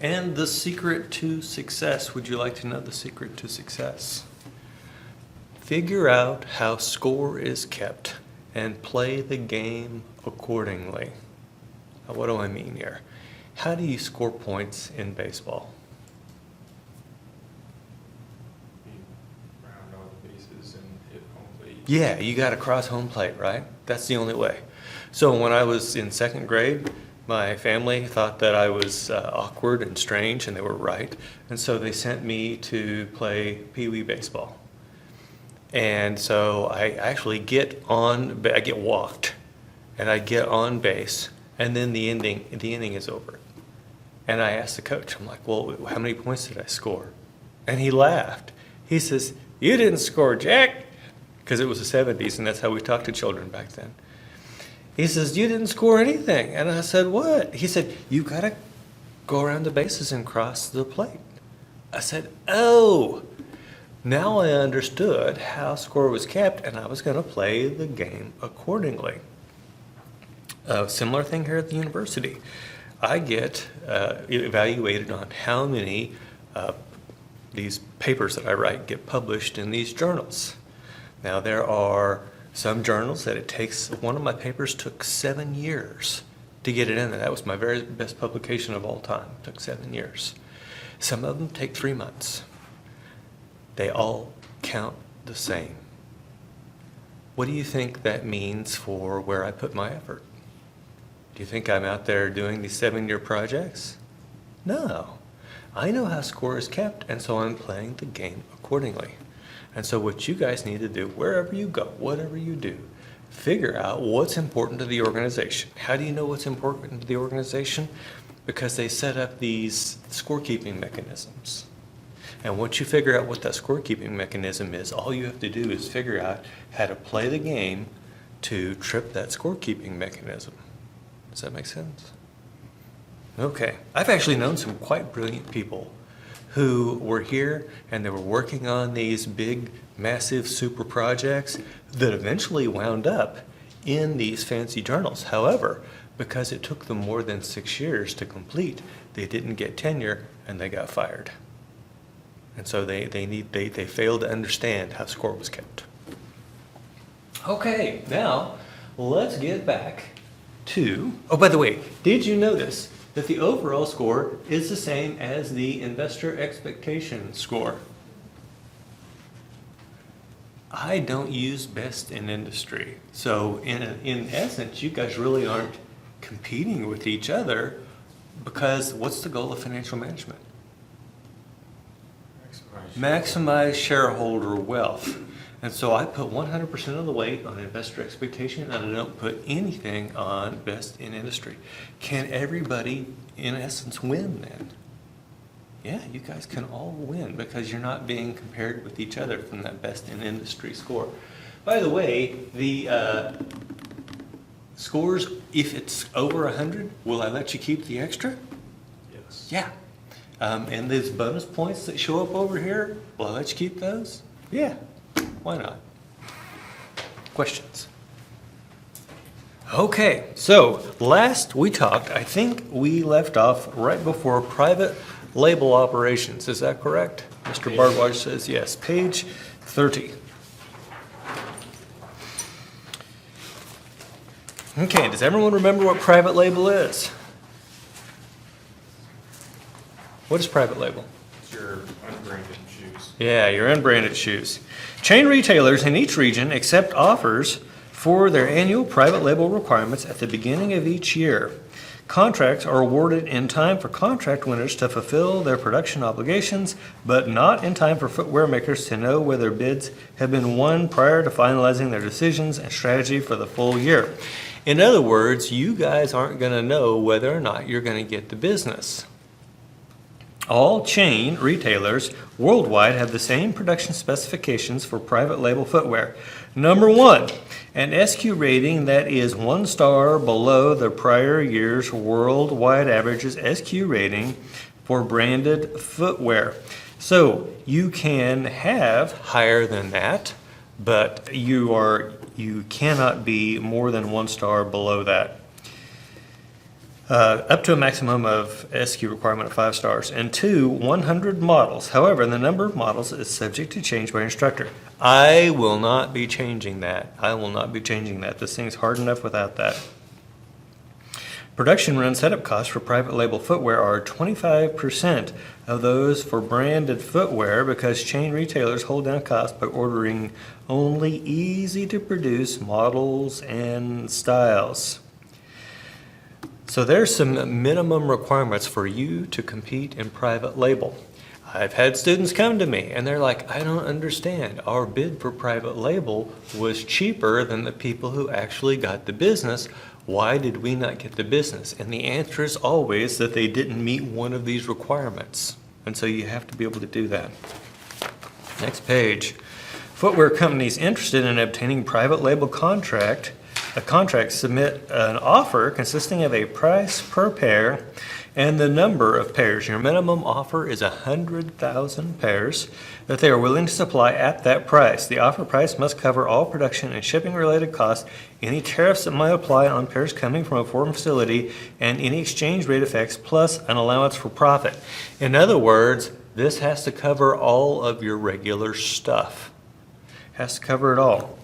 And the secret to success. Would you like to know the secret to success? Figure out how score is kept and play the game accordingly. Now, what do I mean here? How do you score points in baseball? You round all the bases and hit home plate. Yeah, you got to cross home plate, right? That's the only way. So when I was in second grade, my family thought that I was awkward and strange, and they were right. And so they sent me to play Pee Wee baseball. And so I actually I get walked, and I get on base, and then the inning is over. And I asked the coach, I'm like, well, how many points did I score? And he laughed. He says, you didn't score jack, because it was the 70s, and that's how we talked to children back then. He says, you didn't score anything. And I said, what? He said, you got to go around the bases and cross the plate. I said, oh. Now I understood how score was kept, and I was going to play the game accordingly. A similar thing here at the university. I get evaluated on how many these papers that I write get published in these journals. Now there are some journals that one of my papers took 7 years to get it in there. That was my very best publication of all time. It took 7 years. Some of them take 3 months. They all count the same. What do you think that means for where I put my effort? Do you think I'm out there doing these 7-year projects? No. I know how score is kept, and so I'm playing the game accordingly. And so what you guys need to do, wherever you go, whatever you do, figure out what's important to the organization. How do you know what's important to the organization? Because they set up these scorekeeping mechanisms. And once you figure out what that scorekeeping mechanism is, all you have to do is figure out how to play the game to trip that scorekeeping mechanism. Does that make sense? Okay. I've actually known some quite brilliant people who were here and they were working on these big, massive, super projects that eventually wound up in these fancy journals. However, because it took them more than 6 years to complete, they didn't get tenure and they got fired. And so they failed to understand how score was kept. Okay, now let's get back to, oh, by the way, did you notice that the overall score is the same as the investor expectation score? I don't use best in industry. So in essence, you guys really aren't competing with each other, because what's the goal of financial management? Maximize shareholder wealth. And so I put 100% of the weight on investor expectation, and I don't put anything on best in industry. Can everybody, in essence, win then? Yeah, you guys can all win because you're not being compared with each other from that best in industry score. By the way, the scores, if it's over 100, will I let you keep the extra? Yes. Yeah. And these bonus points that show up over here, will I let you keep those? Yeah. Why not? Questions? Okay, so last we talked, I think we left off right before private label operations. Is that correct? Mr. Bardwaj says yes. Page 30. Okay, does everyone remember what private label is? What is private label? It's your unbranded shoes. Yeah, your unbranded shoes. Chain retailers in each region accept offers for their annual private label requirements at the beginning of each year. Contracts are awarded in time for contract winners to fulfill their production obligations, but not in time for footwear makers to know whether bids have been won prior to finalizing their decisions and strategy for the full year. In other words, you guys aren't going to know whether or not you're going to get the business. All chain retailers worldwide have the same production specifications for private label footwear. Number one, an SQ rating that is 1 star below the prior year's worldwide averages SQ rating for branded footwear. So you can have higher than that, but you cannot be more than 1 star below that. Up to a maximum of SQ requirement of 5 stars, and 2, 100 models. However, the number of models is subject to change by instructor. I will not be changing that. I will not be changing that. This thing's hard enough without that. Production run setup costs for private label footwear are 25% of those for branded footwear because chain retailers hold down costs by ordering only easy to produce models and styles. So there's some minimum requirements for you to compete in private label. I've had students come to me and they're like, I don't understand. Our bid for private label was cheaper than the people who actually got the business. Why did we not get the business? And the answer is always that they didn't meet one of these requirements. And so you have to be able to do that. Next page. Footwear companies interested in obtaining private label contract submit an offer consisting of a price per pair and the number of pairs. Your minimum offer is 100,000 pairs that they are willing to supply at that price. The offer price must cover all production and shipping related costs, any tariffs that might apply on pairs coming from a foreign facility, and any exchange rate effects, plus an allowance for profit. In other words, this has to cover all of your regular stuff. Has to cover it all.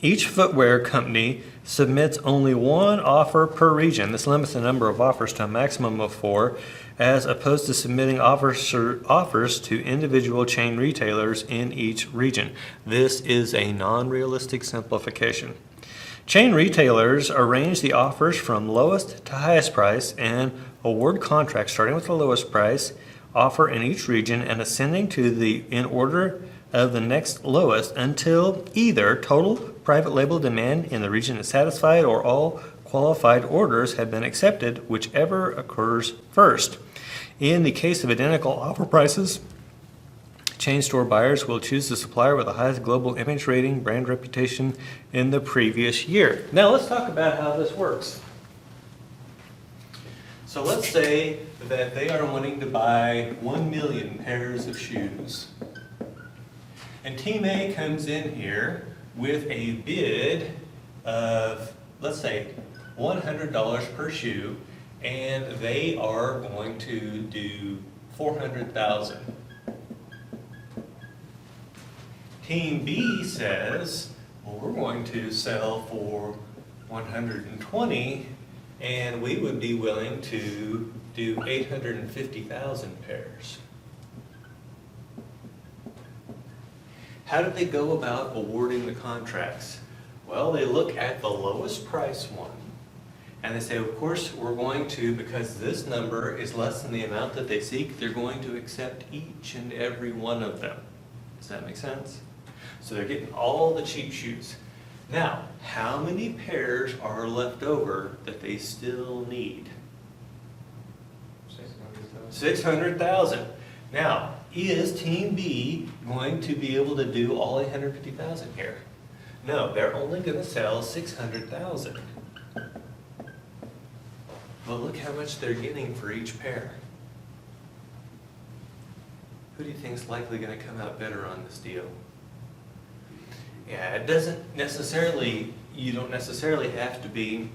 Each footwear company submits only one offer per region. This limits the number of offers to a maximum of 4, as opposed to submitting offers to individual chain retailers in each region. This is a non-realistic simplification. Chain retailers arrange the offers from lowest to highest price and award contracts starting with the lowest price offer in each region and ascending to the in order of the next lowest until either total private label demand in the region is satisfied or all qualified orders have been accepted, whichever occurs first. In the case of identical offer prices, chain store buyers will choose the supplier with the highest global image rating, brand reputation in the previous year. Now let's talk about how this works. So let's say that they are wanting to buy 1 million pairs of shoes. And Team A comes in here with a bid of, let's say, $100 per shoe, and they are going to do 400,000. Team B says, well, we're going to sell for 120, and we would be willing to do 850,000 pairs. How do they go about awarding the contracts? Well, they look at the lowest price one, and they say, of course, we're going to, because this number is less than the amount that they seek, they're going to accept each and every one of them. Does that make sense? So they're getting all the cheap shoes. Now, how many pairs are left over that they still need? 600,000. Now, is Team B going to be able to do all 850,000 here? No, they're only going to sell 600,000. But look how much they're getting for each pair. Who do you think is likely going to come out better on this deal? Yeah, it doesn't necessarily, you don't necessarily have to be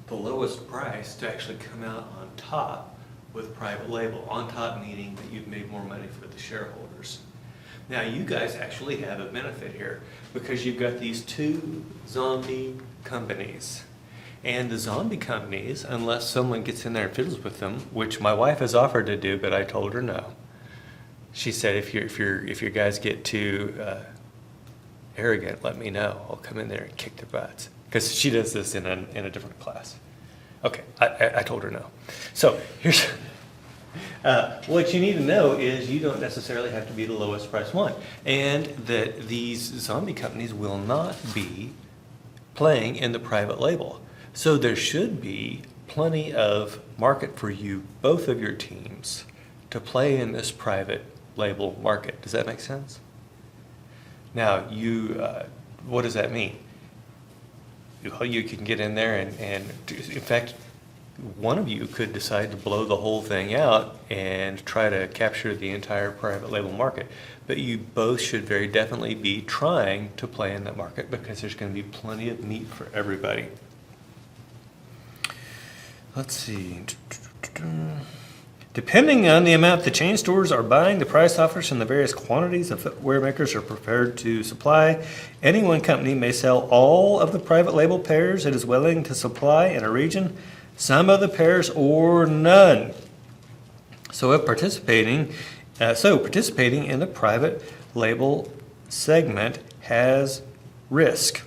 the lowest price to actually come out on top with private label. On top meaning that you've made more money for the shareholders. Now you guys actually have a benefit here because you've got these two zombie companies. And the zombie companies, unless someone gets in there and fiddles with them, which my wife has offered to do, but I told her no. She said, if your guys get too arrogant, let me know. I'll come in there and kick their butts. Because she does this in a different class. Okay, I told her no. So here's what you need to know is you don't necessarily have to be the lowest price one, and that these zombie companies will not be playing in the private label. So there should be plenty of market for you, both of your teams, to play in this private label market. Does that make sense? Now, what does that mean? You can get in there and in fact, one of you could decide to blow the whole thing out and try to capture the entire private label market. But you both should very definitely be trying to play in that market because there's going to be plenty of meat for everybody. let's see. Depending on the amount the chain stores are buying, the price offers and the various quantities the footwear makers are prepared to supply, any one company may sell all of the private label pairs it is willing to supply in a region, some of the pairs, or none. Participating in the private label segment has risk.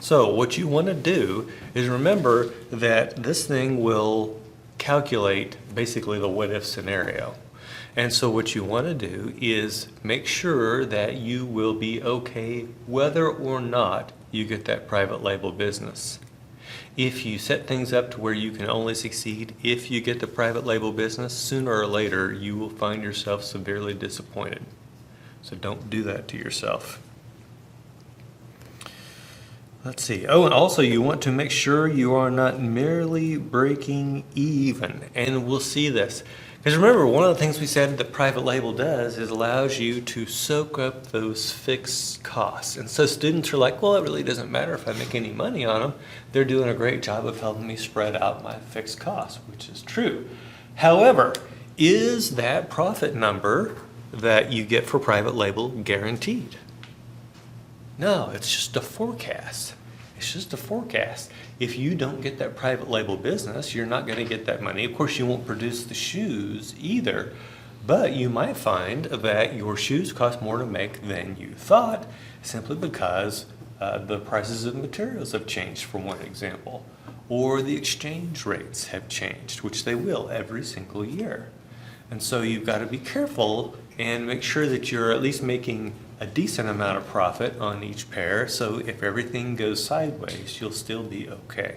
So what you want to do is remember that this thing will calculate basically the what if scenario. And so what you want to do is make sure that you will be okay whether or not you get that private label business. If you set things up to where you can only succeed if you get the private label business, sooner or later you will find yourself severely disappointed. So don't do that to yourself. Let's see. Oh, and also you want to make sure you are not merely breaking even. And we'll see this. Because remember, one of the things we said that private label does is allows you to soak up those fixed costs. And so students are like, well, it really doesn't matter if I make any money on them. They're doing a great job of helping me spread out my fixed costs, which is true. However, is that profit number that you get for private label guaranteed? No, it's just a forecast. It's just a forecast. If you don't get that private label business, you're not going to get that money. Of course, you won't produce the shoes either, but you might find that your shoes cost more to make than you thought, simply because the prices of materials have changed, for one example, or the exchange rates have changed, which they will every single year. And so you've got to be careful and make sure that you're at least making a decent amount of profit on each pair, so if everything goes sideways, you'll still be okay.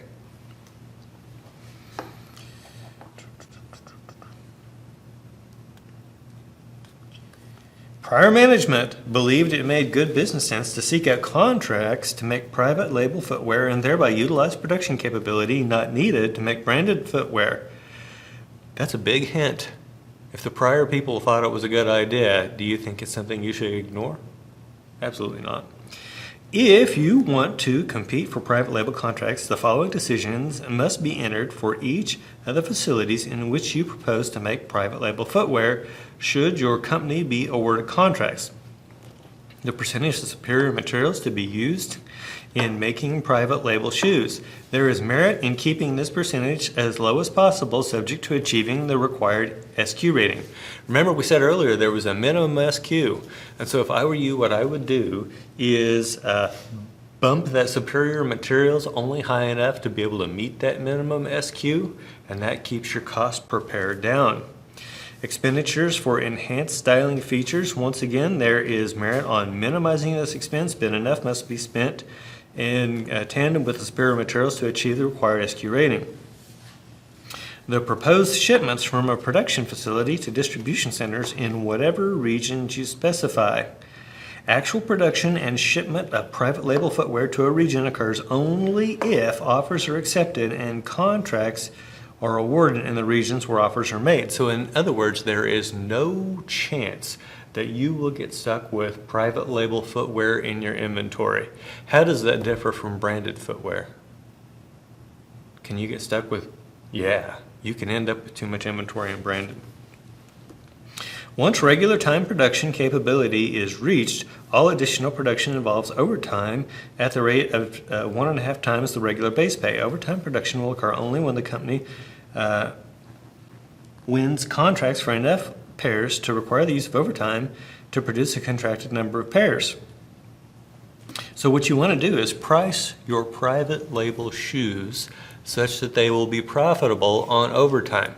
Prior management believed it made good business sense to seek out contracts to make private label footwear and thereby utilize production capability not needed to make branded footwear. That's a big hint. If the prior people thought it was a good idea, do you think it's something you should ignore? Absolutely not. If you want to compete for private label contracts, the following decisions must be entered for each of the facilities in which you propose to make private label footwear should your company be awarded contracts. The percentage of superior materials to be used in making private label shoes. There is merit in keeping this percentage as low as possible, subject to achieving the required SQ rating. Remember, we said earlier there was a minimum SQ, and so if I were you, what I would do is bump that superior materials only high enough to be able to meet that minimum SQ, and that keeps your cost per pair down. Expenditures for enhanced styling features. Once again, there is merit on minimizing this expense, but enough must be spent in tandem with the superior materials to achieve the required SQ rating. The proposed shipments from a production facility to distribution centers in whatever regions you specify. Actual production and shipment of private label footwear to a region occurs only if offers are accepted and contracts are awarded in the regions where offers are made. So in other words, there is no chance that you will get stuck with private label footwear in your inventory. How does that differ from branded footwear? Can you get stuck with? Yeah, you can end up with too much inventory in branded. Once regular time production capability is reached, all additional production involves overtime at the rate of 1.5 times the regular base pay. Overtime production will occur only when the company wins contracts for enough pairs to require the use of overtime to produce a contracted number of pairs. So what you want to do is price your private label shoes such that they will be profitable on overtime.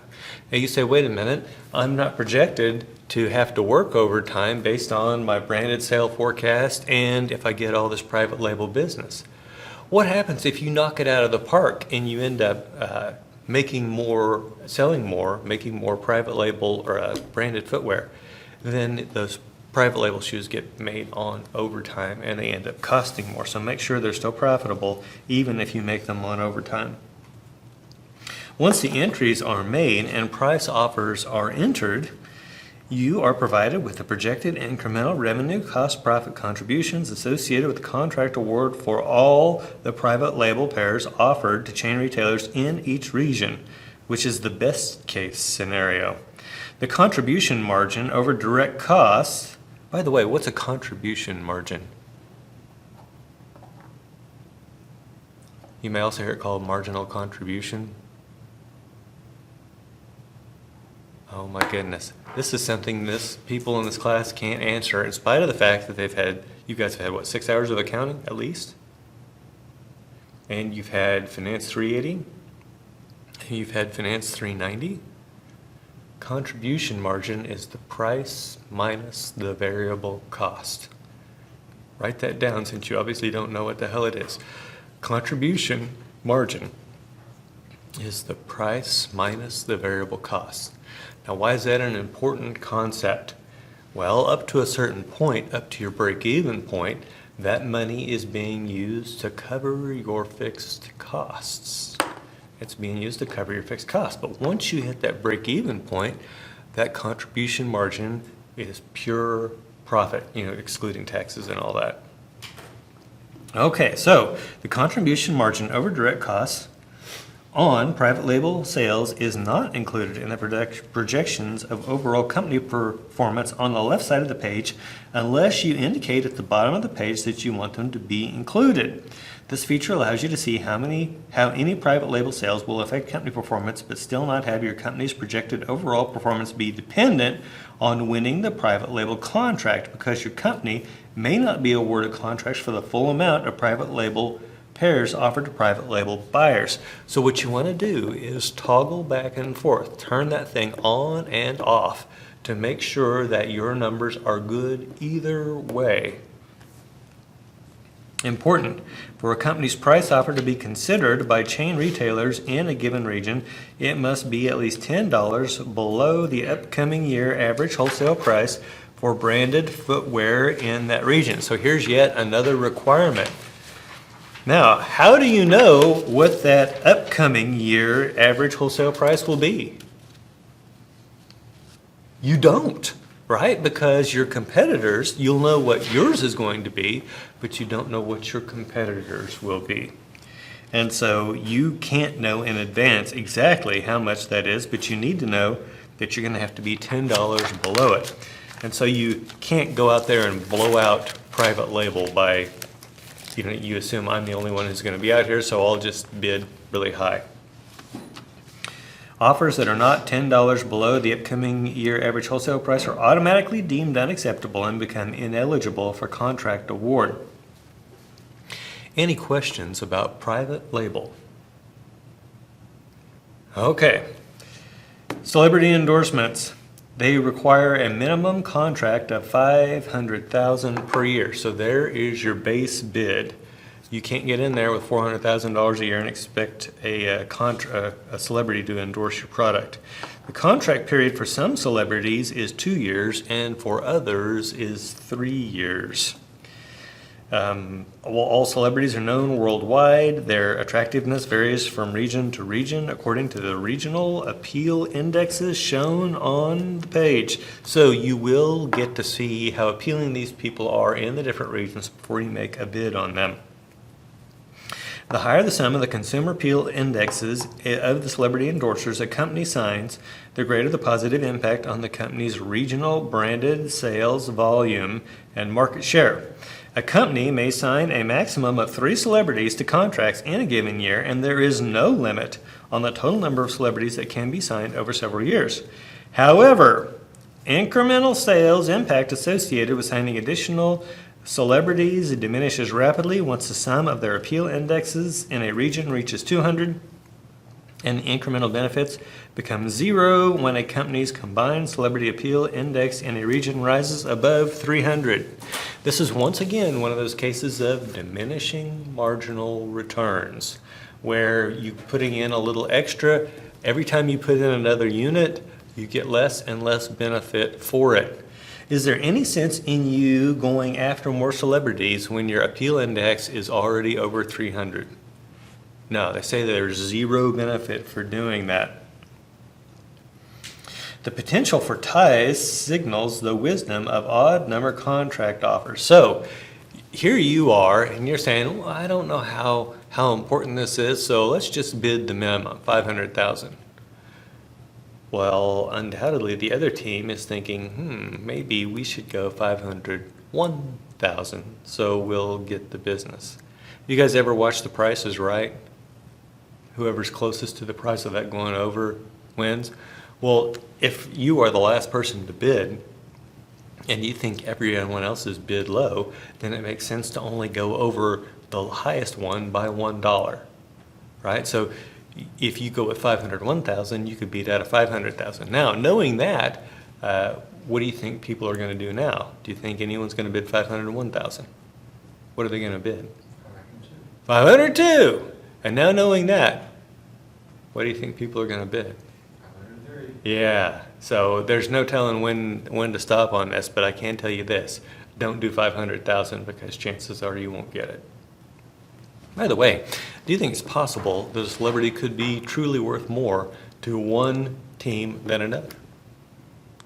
Now you say, wait a minute, I'm not projected to have to work overtime based on my branded sale forecast and if I get all this private label business. What happens if you knock it out of the park and you end up making more, selling more, making more private label or branded footwear? Then those private label shoes get made on overtime and they end up costing more. So make sure they're still profitable even if you make them on overtime. Once the entries are made and price offers are entered, you are provided with the projected incremental revenue cost profit contributions associated with the contract award for all the private label pairs offered to chain retailers in each region. which is the best case scenario. The contribution margin over direct costs, by the way, what's a contribution margin? You may also hear it called marginal contribution. Oh my goodness. This is something people in this class can't answer in spite of the fact that you guys have had, what, 6 hours of accounting at least? And you've had Finance 380, and you've had Finance 390. Contribution margin is the price minus the variable cost. Write that down since you obviously don't know what the hell it is. Contribution margin is the price minus the variable cost. Now, why is that an important concept? Well, up to a certain point, up to your break-even point, that money is being used to cover your fixed costs. It's being used to cover your fixed costs. But once you hit that break-even point, that contribution margin is pure profit, excluding taxes and all that. Okay, so the contribution margin over direct costs on private label sales is not included in the projections of overall company performance on the left side of the page unless you indicate at the bottom of the page that you want them to be included. This feature allows you to see how any private label sales will affect company performance but still not have your company's projected overall performance be dependent on winning the private label contract, because your company may not be awarded contracts for the full amount of private label pairs offered to private label buyers. So what you want to do is toggle back and forth, turn that thing on and off to make sure that your numbers are good either way. Important. For a company's price offer to be considered by chain retailers in a given region, it must be at least $10 below the upcoming year average wholesale price for branded footwear in that region. So here's yet another requirement. Now, how do you know what that upcoming year average wholesale price will be? You don't, right? Because your competitors, you'll know what yours is going to be, but you don't know what your competitors will be. And so you can't know in advance exactly how much that is, but you need to know that you're going to have to be $10 below it. And so you can't go out there and blow out private label by, you assume I'm the only one who's going to be out here, so I'll just bid really high. Offers that are not $10 below the upcoming year average wholesale price are automatically deemed unacceptable and become ineligible for contract award. Any questions about private label? Okay. Celebrity endorsements. They require a minimum contract of $500,000 per year. So there is your base bid. You can't get in there with $400,000 a year and expect a celebrity to endorse your product. The contract period for some celebrities is 2 years, and for others is 3 years. All celebrities are known worldwide. Their attractiveness varies from region to region according to the regional appeal indexes shown on the page. So you will get to see how appealing these people are in the different regions before you make a bid on them. The higher the sum of the consumer appeal indexes of the celebrity endorsers a company signs, the greater the positive impact on the company's regional branded sales volume and market share. A company may sign a maximum of 3 celebrities to contracts in a given year, and there is no limit on the total number of celebrities that can be signed over several years. However, incremental sales impact associated with signing additional celebrities diminishes rapidly once the sum of their appeal indexes in a region reaches 200, and the incremental benefits become 0 when a company's combined celebrity appeal index in a region rises above 300. This is once again one of those cases of diminishing marginal returns, where you're putting in a little extra. Every time you put in another unit, you get less and less benefit for it. Is there any sense in you going after more celebrities when your appeal index is already over 300? No, they say there's 0 benefit for doing that. The potential for ties signals the wisdom of odd number contract offers. So here you are, and you're saying, well, I don't know how important this is, so let's just bid the minimum, $500,000. Well, undoubtedly, the other team is thinking, maybe we should go 501,000, so we'll get the business. You guys ever watch The Price is Right? Whoever's closest to the price of that going over wins. Well, if you are the last person to bid, and you think everyone else has bid low, then it makes sense to only go over the highest one by $1, right? So if you go with 501,000, you could beat out of 500,000. Now, knowing that, what do you think people are going to do now? Do you think anyone's going to bid 501,000? What are they going to bid? 502. And now knowing that, what do you think people are going to bid? 530. Yeah, so there's no telling when to stop on this, but I can tell you this. Don't do 500,000 because chances are you won't get it. By the way, do you think it's possible that a celebrity could be truly worth more to one team than another?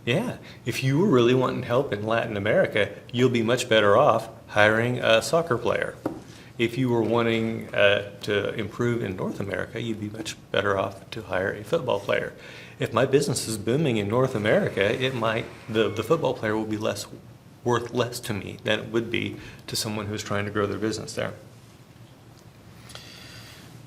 Yeah, if you were really wanting help in Latin America, you'll be much better off hiring a soccer player. If you were wanting to improve in North America, you'd be much better off to hire a football player. If my business is booming in North America, the football player will be worth less to me than it would be to someone who's trying to grow their business there.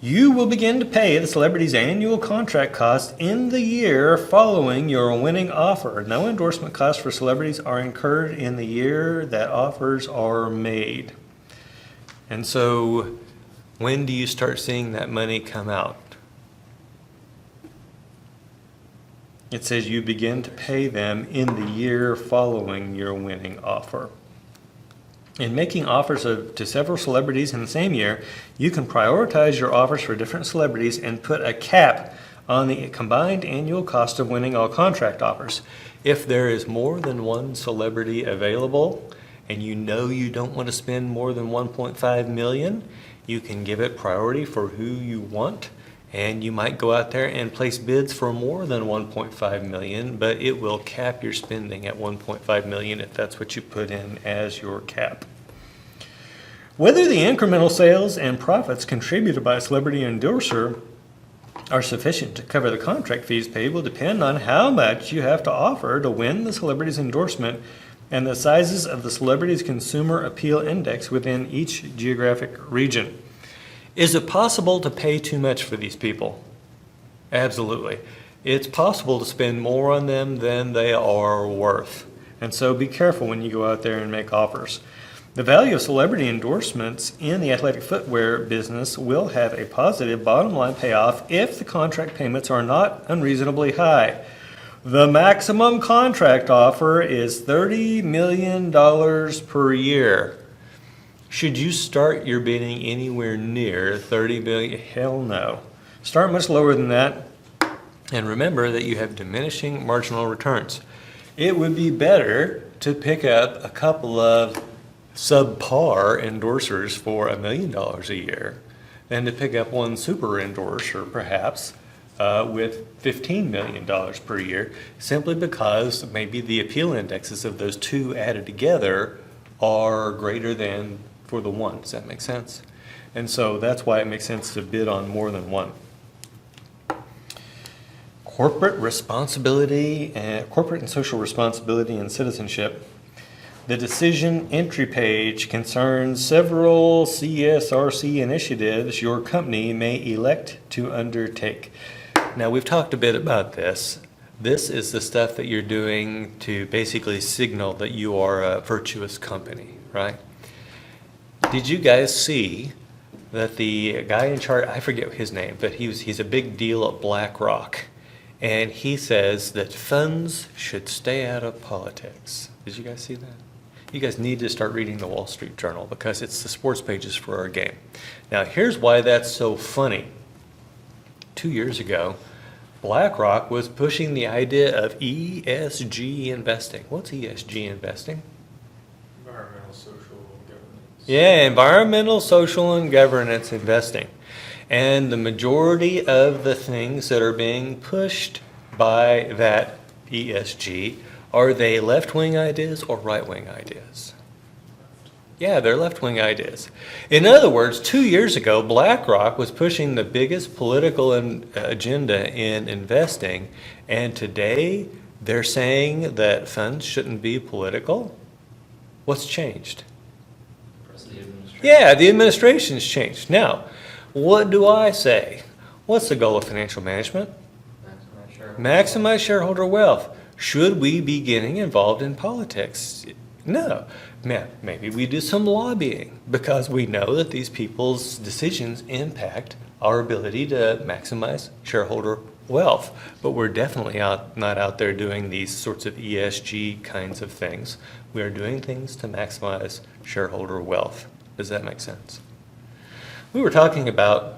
You will begin to pay the celebrity's annual contract cost in the year following your winning offer. No endorsement costs for celebrities are incurred in the year that offers are made. And so, when do you start seeing that money come out? It says you begin to pay them in the year following your winning offer. In making offers to several celebrities in the same year, you can prioritize your offers for different celebrities and put a cap on the combined annual cost of winning all contract offers. If there is more than one celebrity available, and you know you don't want to spend more than $1.5 million, you can give it priority for who you want, and you might go out there and place bids for more than $1.5 million, but it will cap your spending at $1.5 million if that's what you put in as your cap. Whether the incremental sales and profits contributed by a celebrity endorser are sufficient to cover the contract fees paid will depend on how much you have to offer to win the celebrity's endorsement and the sizes of the celebrity's consumer appeal index within each geographic region. Is it possible to pay too much for these people? Absolutely. It's possible to spend more on them than they are worth. And so be careful when you go out there and make offers. The value of celebrity endorsements in the athletic footwear business will have a positive bottom line payoff if the contract payments are not unreasonably high. The maximum contract offer is $30 million per year. Should you start your bidding anywhere near $30 million? Hell no. Start much lower than that. And remember that you have diminishing marginal returns. It would be better to pick up a couple of subpar endorsers for $1 million a year than to pick up one super endorser, perhaps, with $15 million per year, simply because maybe the appeal indexes of those two added together are greater than for the one. Does that make sense? And so that's why it makes sense to bid on more than one. Corporate and social responsibility and citizenship. The decision entry page concerns several CSRC initiatives your company may elect to undertake. Now, we've talked a bit about this. This is the stuff that you're doing to basically signal that you are a virtuous company, right? Did you guys see that the guy in charge, I forget his name, but he's a big deal at BlackRock, and he says that funds should stay out of politics. Did you guys see that? You guys need to start reading the Wall Street Journal because it's the sports pages for our game. Now, here's why that's so funny. 2 years ago, BlackRock was pushing the idea of ESG investing. What's ESG investing? Environmental, social, governance. Yeah, environmental, social, and governance investing. And the majority of the things that are being pushed by that ESG, are they left-wing ideas or right-wing ideas? Yeah, they're left-wing ideas. In other words, 2 years ago, BlackRock was pushing the biggest political agenda in investing, and today they're saying that funds shouldn't be political. What's changed? The administration. Yeah, the administration's changed. Now, what do I say? What's the goal of financial management? Maximize shareholder wealth. Should we be getting involved in politics? No. Maybe we do some lobbying because we know that these people's decisions impact our ability to maximize shareholder wealth. But we're definitely not out there doing these sorts of ESG kinds of things. We are doing things to maximize shareholder wealth. Does that make sense? We were talking about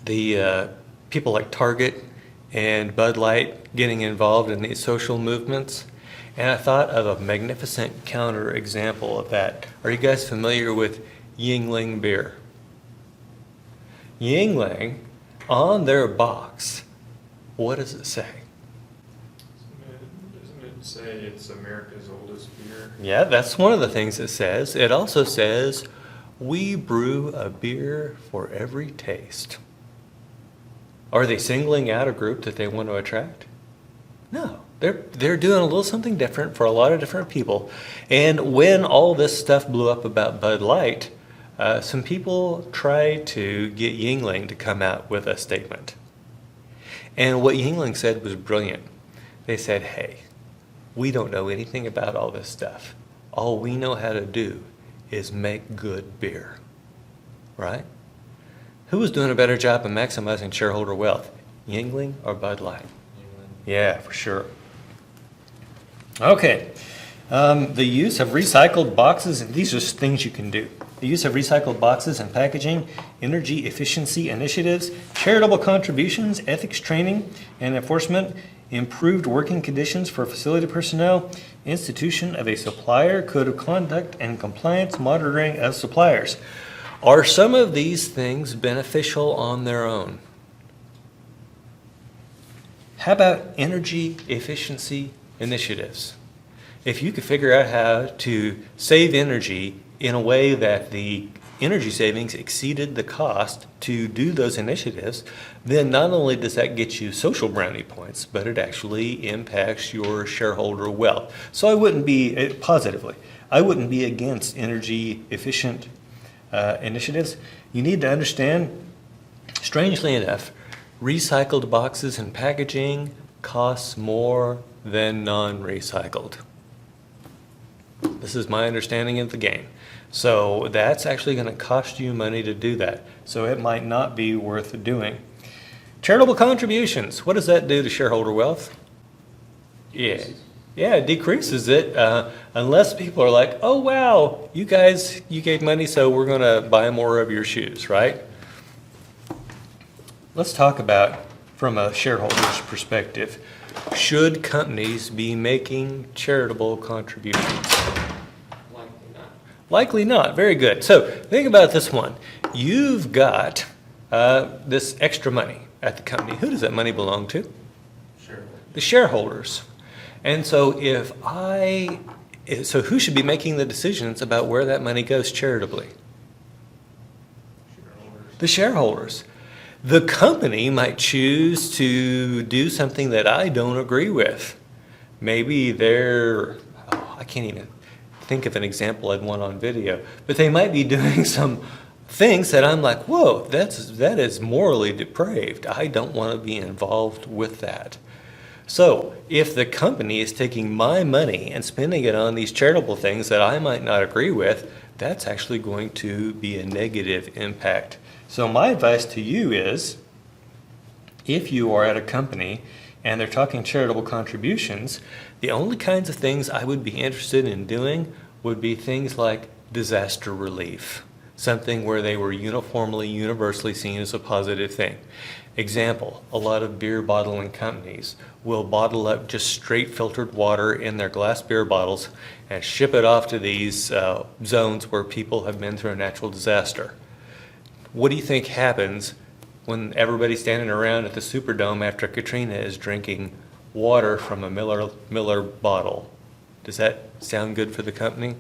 the people like Target and Bud Light getting involved in these social movements. And I thought of a magnificent counter example of that. Are you guys familiar with Yingling beer? Yingling, on their box, what does it say? Doesn't it say it's America's oldest beer? Yeah, that's one of the things it says. It also says, we brew a beer for every taste. Are they singling out a group that they want to attract? No. They're doing a little something different for a lot of different people. And when all this stuff blew up about Bud Light, some people tried to get Yingling to come out with a statement. And what Yingling said was brilliant. They said, hey, we don't know anything about all this stuff. All we know how to do is make good beer. Right? Who was doing a better job of maximizing shareholder wealth, Yingling or Bud Light? Yeah, for sure. Okay, the use of recycled boxes, and these are things you can do. The use of recycled boxes and packaging, energy efficiency initiatives, charitable contributions, ethics training and enforcement, improved working conditions for facility personnel, institution of a supplier code of conduct, and compliance monitoring of suppliers. Are some of these things beneficial on their own? How about energy efficiency initiatives? If you could figure out how to save energy in a way that the energy savings exceeded the cost to do those initiatives, then not only does that get you social brownie points, but it actually impacts your shareholder wealth. So I wouldn't be, positively, I wouldn't be against energy efficient initiatives. You need to understand, strangely enough, recycled boxes and packaging costs more than non-recycled. This is my understanding of the game. So that's actually going to cost you money to do that. So it might not be worth doing. Charitable contributions, what does that do to shareholder wealth? Yeah, it decreases it unless people are like, oh wow, you guys, you gave money, so we're going to buy more of your shoes, right? Let's talk about, from a shareholder's perspective, should companies be making charitable contributions? Likely not. Likely not. Very good. So think about this one. You've got this extra money at the company. Who does that money belong to? Sure. The shareholders. And so so who should be making the decisions about where that money goes charitably? The shareholders. The company might choose to do something that I don't agree with. Maybe I can't even think of an example I'd want on video, but they might be doing some things that I'm like, whoa, that is morally depraved. I don't want to be involved with that. So if the company is taking my money and spending it on these charitable things that I might not agree with, that's actually going to be a negative impact. So my advice to you is, if you are at a company and they're talking charitable contributions, the only kinds of things I would be interested in doing would be things like disaster relief, something where they were universally seen as a positive thing. Example, a lot of beer bottling companies will bottle up just straight filtered water in their glass beer bottles and ship it off to these zones where people have been through a natural disaster. What do you think happens when everybody's standing around at the Superdome after Katrina is drinking water from a Miller bottle? Does that sound good for the company?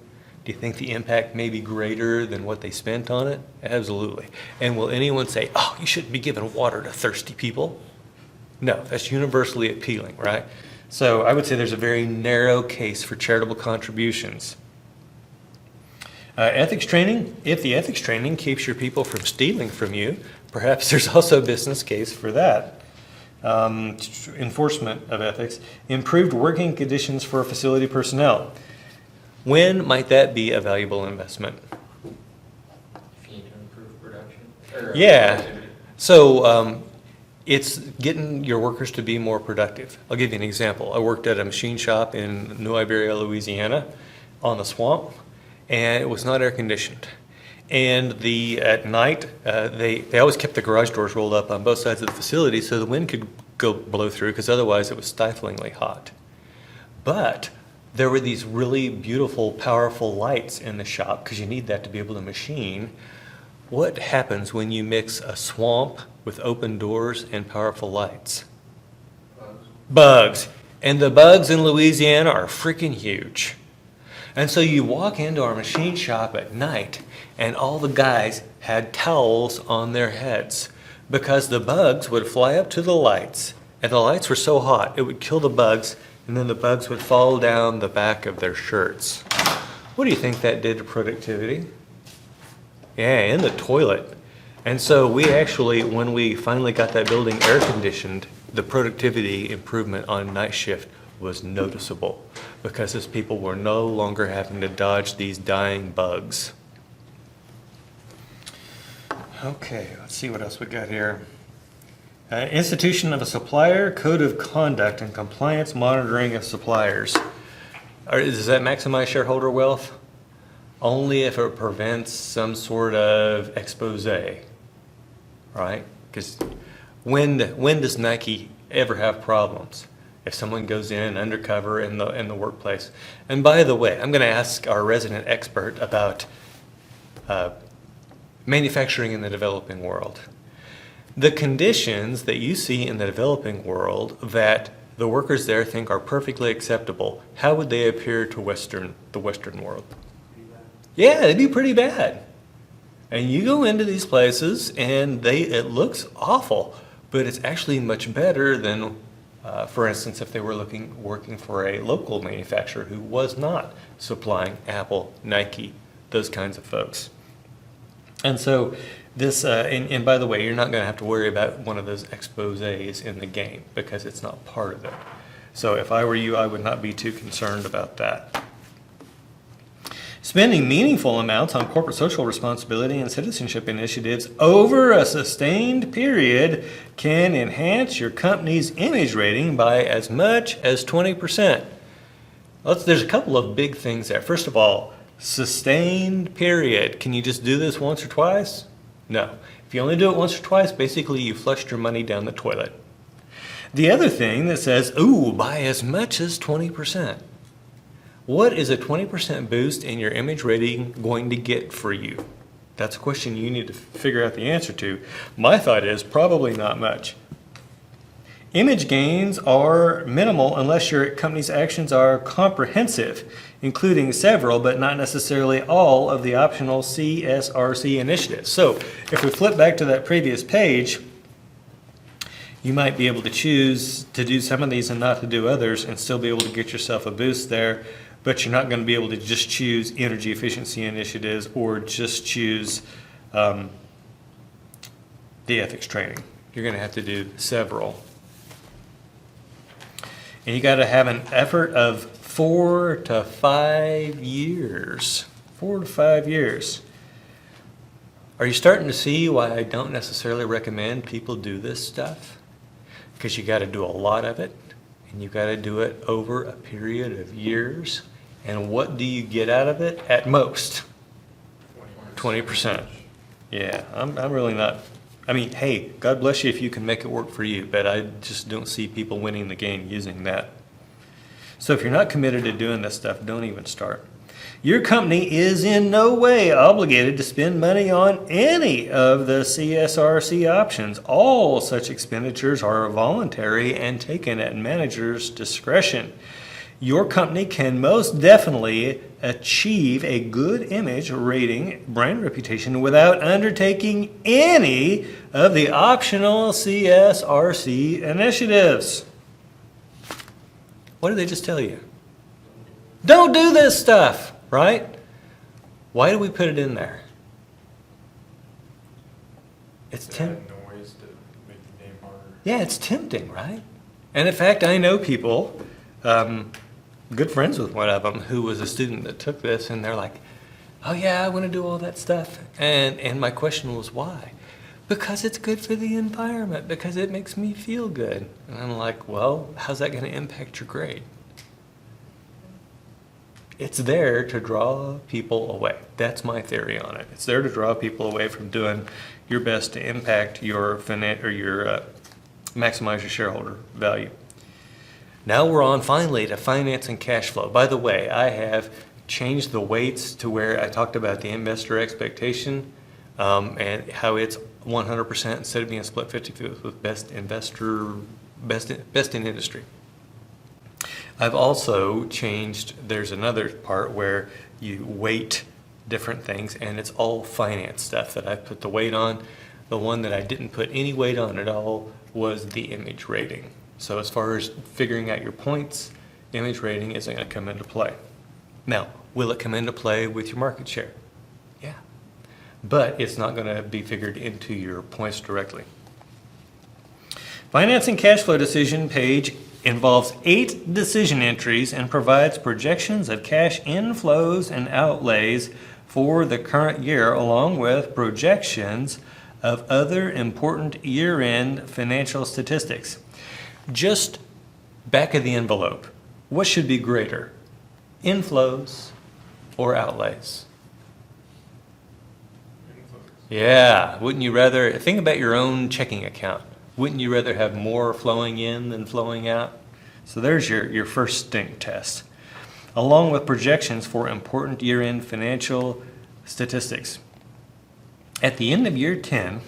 Do you think the impact may be greater than what they spent on it? Absolutely. And will anyone say, oh, you shouldn't be giving water to thirsty people? No, that's universally appealing, right? So I would say there's a very narrow case for charitable contributions. Ethics training, if the ethics training keeps your people from stealing from you, perhaps there's also a business case for that. Enforcement of ethics, improved working conditions for facility personnel. When might that be a valuable investment? If you need to improve production. Or Yeah. productivity. So it's getting your workers to be more productive. I'll give you an example. I worked at a machine shop in New Iberia, Louisiana, on the swamp, and it was not air conditioned. And at night, they always kept the garage doors rolled up on both sides of the facility so the wind could blow through, because otherwise it was stiflingly hot. But there were these really beautiful, powerful lights in the shop, because you need that to be able to machine. What happens when you mix a swamp with open doors and powerful lights? Bugs. And the bugs in Louisiana are freaking huge. And so you walk into our machine shop at night, and all the guys had towels on their heads because the bugs would fly up to the lights, and the lights were so hot it would kill the bugs, and then the bugs would fall down the back of their shirts. What do you think that did to productivity? Yeah, in the toilet. And so we actually, when we finally got that building air conditioned, the productivity improvement on night shift was noticeable because those people were no longer having to dodge these dying bugs. Okay, let's see what else we got here. Institution of a supplier, code of conduct and compliance monitoring of suppliers. Does that maximize shareholder wealth? Only if it prevents some sort of expose, right? Because when does Nike ever have problems? If someone goes in undercover in the workplace. And by the way, I'm going to ask our resident expert about manufacturing in the developing world. The conditions that you see in the developing world that the workers there think are perfectly acceptable, how would they appear to the Western world? Yeah, they'd be pretty bad. And you go into these places and it looks awful, but it's actually much better than, for instance, if they were working for a local manufacturer who was not supplying Apple, Nike, those kinds of folks. And so this, and by the way, you're not going to have to worry about one of those exposés in the game because it's not part of it. So if I were you, I would not be too concerned about that. Spending meaningful amounts on corporate social responsibility and citizenship initiatives over a sustained period can enhance your company's image rating by as much as 20%. There's a couple of big things there. First of all, sustained period. Can you just do this once or twice? No. If you only do it once or twice, basically you flushed your money down the toilet. The other thing that says, ooh, by as much as 20%. What is a 20% boost in your image rating going to get for you? That's a question you need to figure out the answer to. My thought is probably not much. Image gains are minimal unless your company's actions are comprehensive, including several, but not necessarily all, of the optional CSRC initiatives. So if we flip back to that previous page, you might be able to choose to do some of these and not to do others and still be able to get yourself a boost there, but you're not going to be able to just choose energy efficiency initiatives or just choose the ethics training. You're going to have to do several. And you got to have an effort of 4 to 5 years. 4 to 5 years. Are you starting to see why I don't necessarily recommend people do this stuff? Because you got to do a lot of it, and you got to do it over a period of years. And what do you get out of it? At most, 20%. Yeah, I'm really not. I mean, hey, God bless you if you can make it work for you, but I just don't see people winning the game using that. So if you're not committed to doing this stuff, don't even start. Your company is in no way obligated to spend money on any of the CSRC options. All such expenditures are voluntary and taken at manager's discretion. your company can most definitely achieve a good image rating, brand reputation without undertaking any of the optional CSRC initiatives. What did they just tell you? Don't do this stuff, right? Why do we put it in there? It's To add tempting. noise to make the name harder. Yeah, it's tempting, right? And in fact, I know people, good friends with one of them, who was a student that took this, and they're like, "Oh yeah, I want to do all that stuff." And my question was, why? Because it's good for the environment, because it makes me feel good. And I'm like, well, how's that going to impact your grade? It's there to draw people away. That's my theory on it. It's there to draw people away from doing your best to impact your maximize your shareholder value. Now we're on finally to finance and cash flow. By the way, I have changed the weights to where I talked about the investor expectation and how it's 100% instead of being split 50-50 with best in industry. I've also changed, there's another part where you weight different things, and it's all finance stuff that I've put the weight on. The one that I didn't put any weight on at all was the image rating. So as far as figuring out your points, image rating isn't going to come into play. Now, will it come into play with your market share? Yeah. But it's not going to be figured into your points directly. Financing cash flow decision page involves 8 decision entries and provides projections of cash inflows and outlays for the current year, along with projections of other important year-end financial statistics. Just back of the envelope, what should be greater, inflows or outlays? Influence. Yeah, wouldn't you rather, think about your own checking account. Wouldn't you rather have more flowing in than flowing out? So there's your first stink test, along with projections for important year-end financial statistics. At the end of year 10,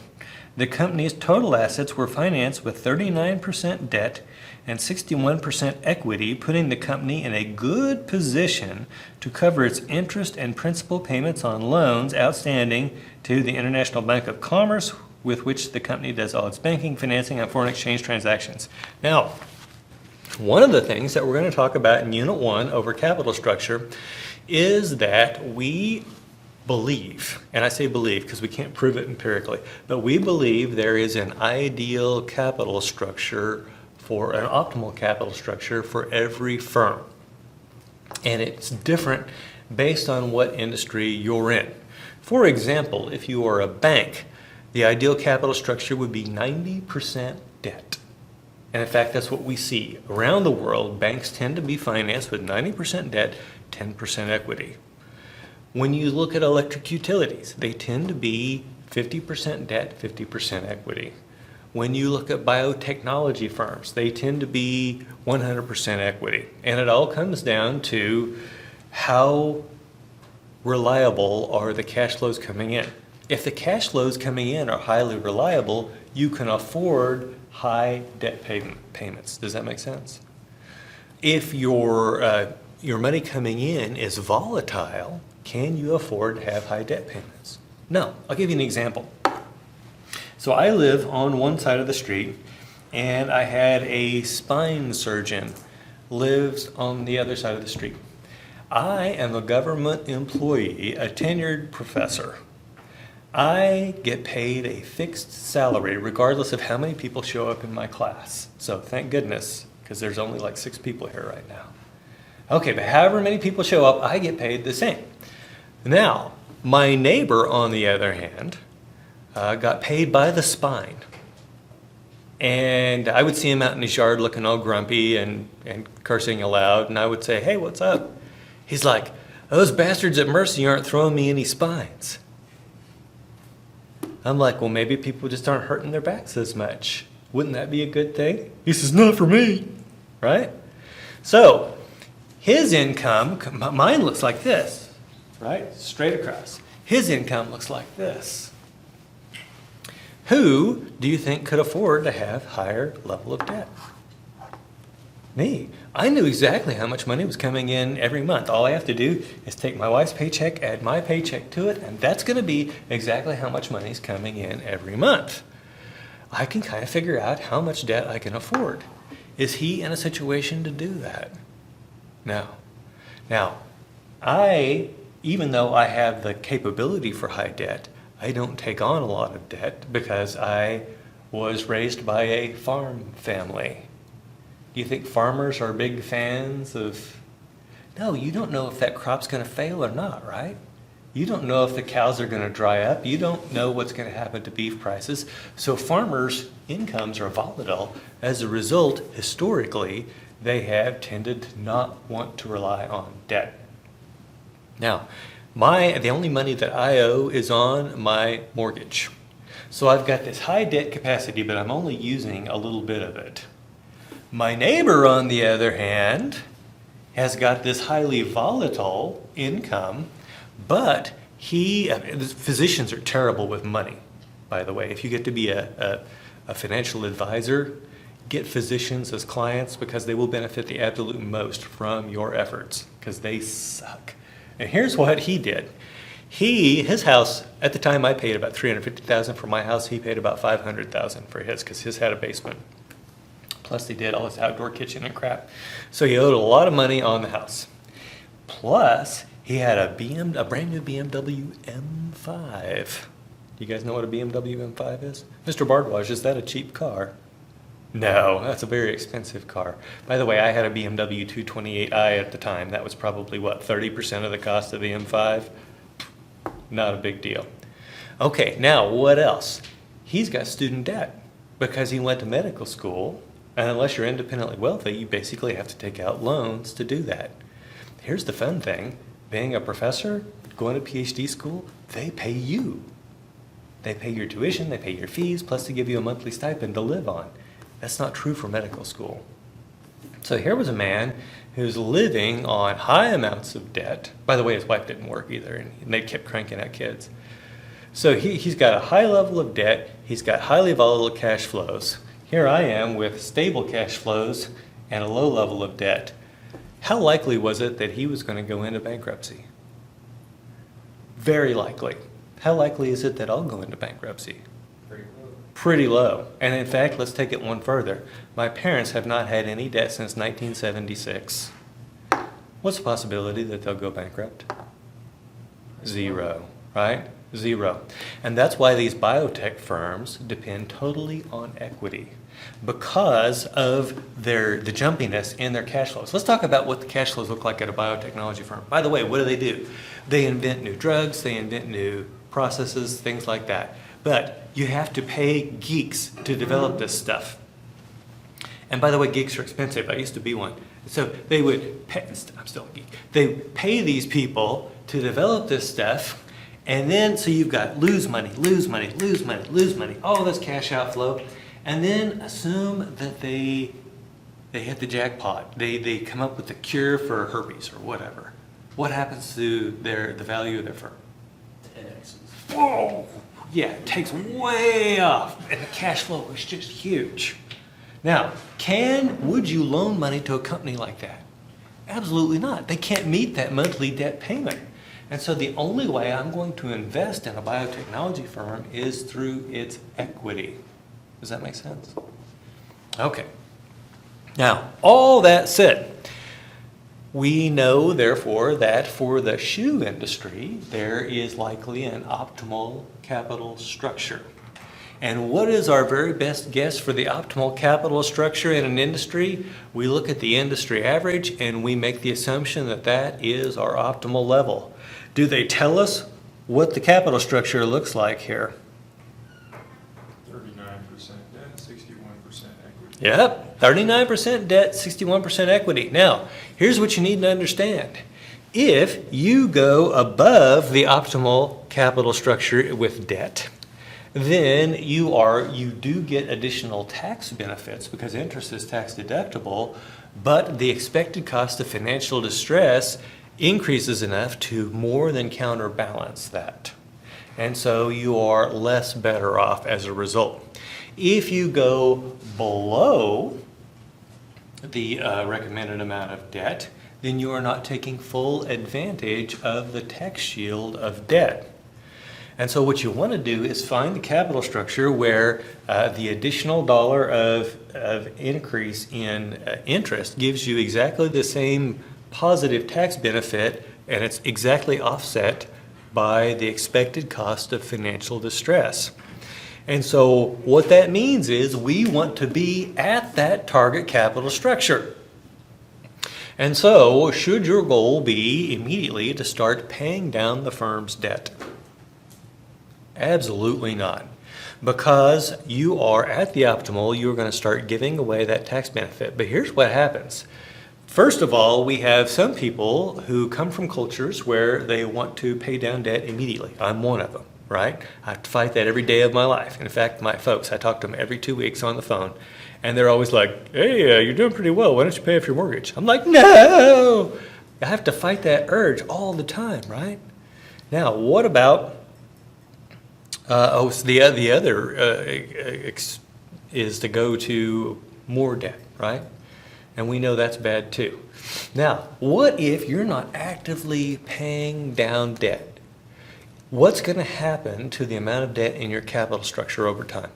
the company's total assets were financed with 39% debt and 61% equity, putting the company in a good position to cover its interest and principal payments on loans outstanding to the International Bank of Commerce, with which the company does all its banking, financing, and foreign exchange transactions. Now, one of the things that we're going to talk about in Unit 1 over capital structure is that we believe, and I say believe because we can't prove it empirically, but we believe there is an ideal capital structure for an optimal capital structure for every firm. And it's different based on what industry you're in. For example, if you are a bank, the ideal capital structure would be 90% debt. And in fact, that's what we see. Around the world, banks tend to be financed with 90% debt, 10% equity. When you look at electric utilities, they tend to be 50% debt, 50% equity. When you look at biotechnology firms, they tend to be 100% equity. And it all comes down to how reliable are the cash flows coming in. If the cash flows coming in are highly reliable, you can afford high debt payments. Does that make sense? If your money coming in is volatile, can you afford to have high debt payments? No. I'll give you an example. So I live on one side of the street, and I had a spine surgeon lives on the other side of the street. I am a government employee, a tenured professor. I get paid a fixed salary regardless of how many people show up in my class. So thank goodness, because there's only like 6 people here right now. Okay, but however many people show up, I get paid the same. Now, my neighbor, on the other hand, got paid by the spine. And I would see him out in his yard looking all grumpy and cursing aloud, and I would say, "Hey, what's up?" He's like, "Those bastards at Mercy aren't throwing me any spines." I'm like, well, maybe people just aren't hurting their backs as much. Wouldn't that be a good thing? He says, "Not for me," right? So his income, mine looks like this, right? Straight across. His income looks like this. Who do you think could afford to have higher level of debt? Me. I knew exactly how much money was coming in every month. All I have to do is take my wife's paycheck, add my paycheck to it, and that's going to be exactly how much money is coming in every month. I can kind of figure out how much debt I can afford. Is he in a situation to do that? No. Now, even though I have the capability for high debt, I don't take on a lot of debt because I was raised by a farm family. Do you think farmers are big fans of... No, you don't know if that crop's going to fail or not, right? You don't know if the cows are going to dry up. You don't know what's going to happen to beef prices. So farmers' incomes are volatile. As a result, historically, they have tended to not want to rely on debt. Now, the only money that I owe is on my mortgage. So I've got this high debt capacity, but I'm only using a little bit of it. My neighbor, on the other hand, has got this highly volatile income, but physicians are terrible with money, by the way. If you get to be a financial advisor, get physicians as clients because they will benefit the absolute most from your efforts because they suck. And here's what he did. His house, at the time I paid about $350,000 for my house, he paid about $500,000 for his because his had a basement. Plus he did all his outdoor kitchen and crap. So he owed a lot of money on the house. Plus he had a brand new BMW M5. Do you guys know what a BMW M5 is? Mr. Bardwaj, is that a cheap car? No, that's a very expensive car. By the way, I had a BMW 228i at the time. That was probably, 30% of the cost of the M5? Not a big deal. Okay, now what else? He's got student debt because he went to medical school, and unless you're independently wealthy, you basically have to take out loans to do that. Here's the fun thing. Being a professor, going to PhD school, they pay you. They pay your tuition, they pay your fees, plus they give you a monthly stipend to live on. That's not true for medical school. So here was a man who's living on high amounts of debt. By the way, his wife didn't work either, and they kept cranking out kids. So he's got a high level of debt. He's got highly volatile cash flows. Here I am with stable cash flows and a low level of debt. How likely was it that he was going to go into bankruptcy? Very likely. How likely is it that I'll go into bankruptcy? Pretty low. Pretty low. And in fact, let's take it one further. My parents have not had any debt since 1976. What's the possibility that they'll go bankrupt? Zero, right? Zero. And that's why these biotech firms depend totally on equity because of the jumpiness in their cash flows. Let's talk about what the cash flows look like at a biotechnology firm. By the way, what do? They invent new drugs, they invent new processes, things like that. But you have to pay geeks to develop this stuff. And by the way, geeks are expensive. I used to be one. So they would pay, I'm still a geek. They pay these people to develop this stuff. And then, so you've got lose money, all this cash outflow. And then assume that they hit the jackpot. They come up with the cure for herpes or whatever. What happens to the value of their firm? 10x. Whoa! Yeah, it takes way off. And the cash flow is just huge. Now, would you loan money to a company like that? Absolutely not. They can't meet that monthly debt payment. And so the only way I'm going to invest in a biotechnology firm is through its equity. Does that make sense? Okay. Now, all that said, we know, therefore, that for the shoe industry, there is likely an optimal capital structure. And what is our very best guess for the optimal capital structure in an industry? We look at the industry average and we make the assumption that that is our optimal level. Do they tell us what the capital structure looks like here? 39% debt, 61% equity. Yep, 39% debt, 61% equity. Now, here's what you need to understand. If you go above the optimal capital structure with debt, then you do get additional tax benefits because interest is tax deductible, but the expected cost of financial distress increases enough to more than counterbalance that. And so you are less better off as a result. If you go below the recommended amount of debt, then you are not taking full advantage of the tax shield of debt. And so what you want to do is find the capital structure where the additional dollar of increase in interest gives you exactly the same positive tax benefit, and it's exactly offset by the expected cost of financial distress. And so what that means is we want to be at that target capital structure. And so should your goal be immediately to start paying down the firm's debt? Absolutely not. Because you are at the optimal, you're going to start giving away that tax benefit. But here's what happens. First of all, we have some people who come from cultures where they want to pay down debt immediately. I'm one of them, right? I have to fight that every day of my life. In fact, my folks, I talk to them every 2 weeks on the phone, and they're always like, hey, you're doing pretty well. Why don't you pay off your mortgage? I'm like, no! I have to fight that urge all the time, right? Now, what about, so the other is to go to more debt, right? And we know that's bad too. Now, what if you're not actively paying down debt? What's going to happen to the amount of debt in your capital structure over time?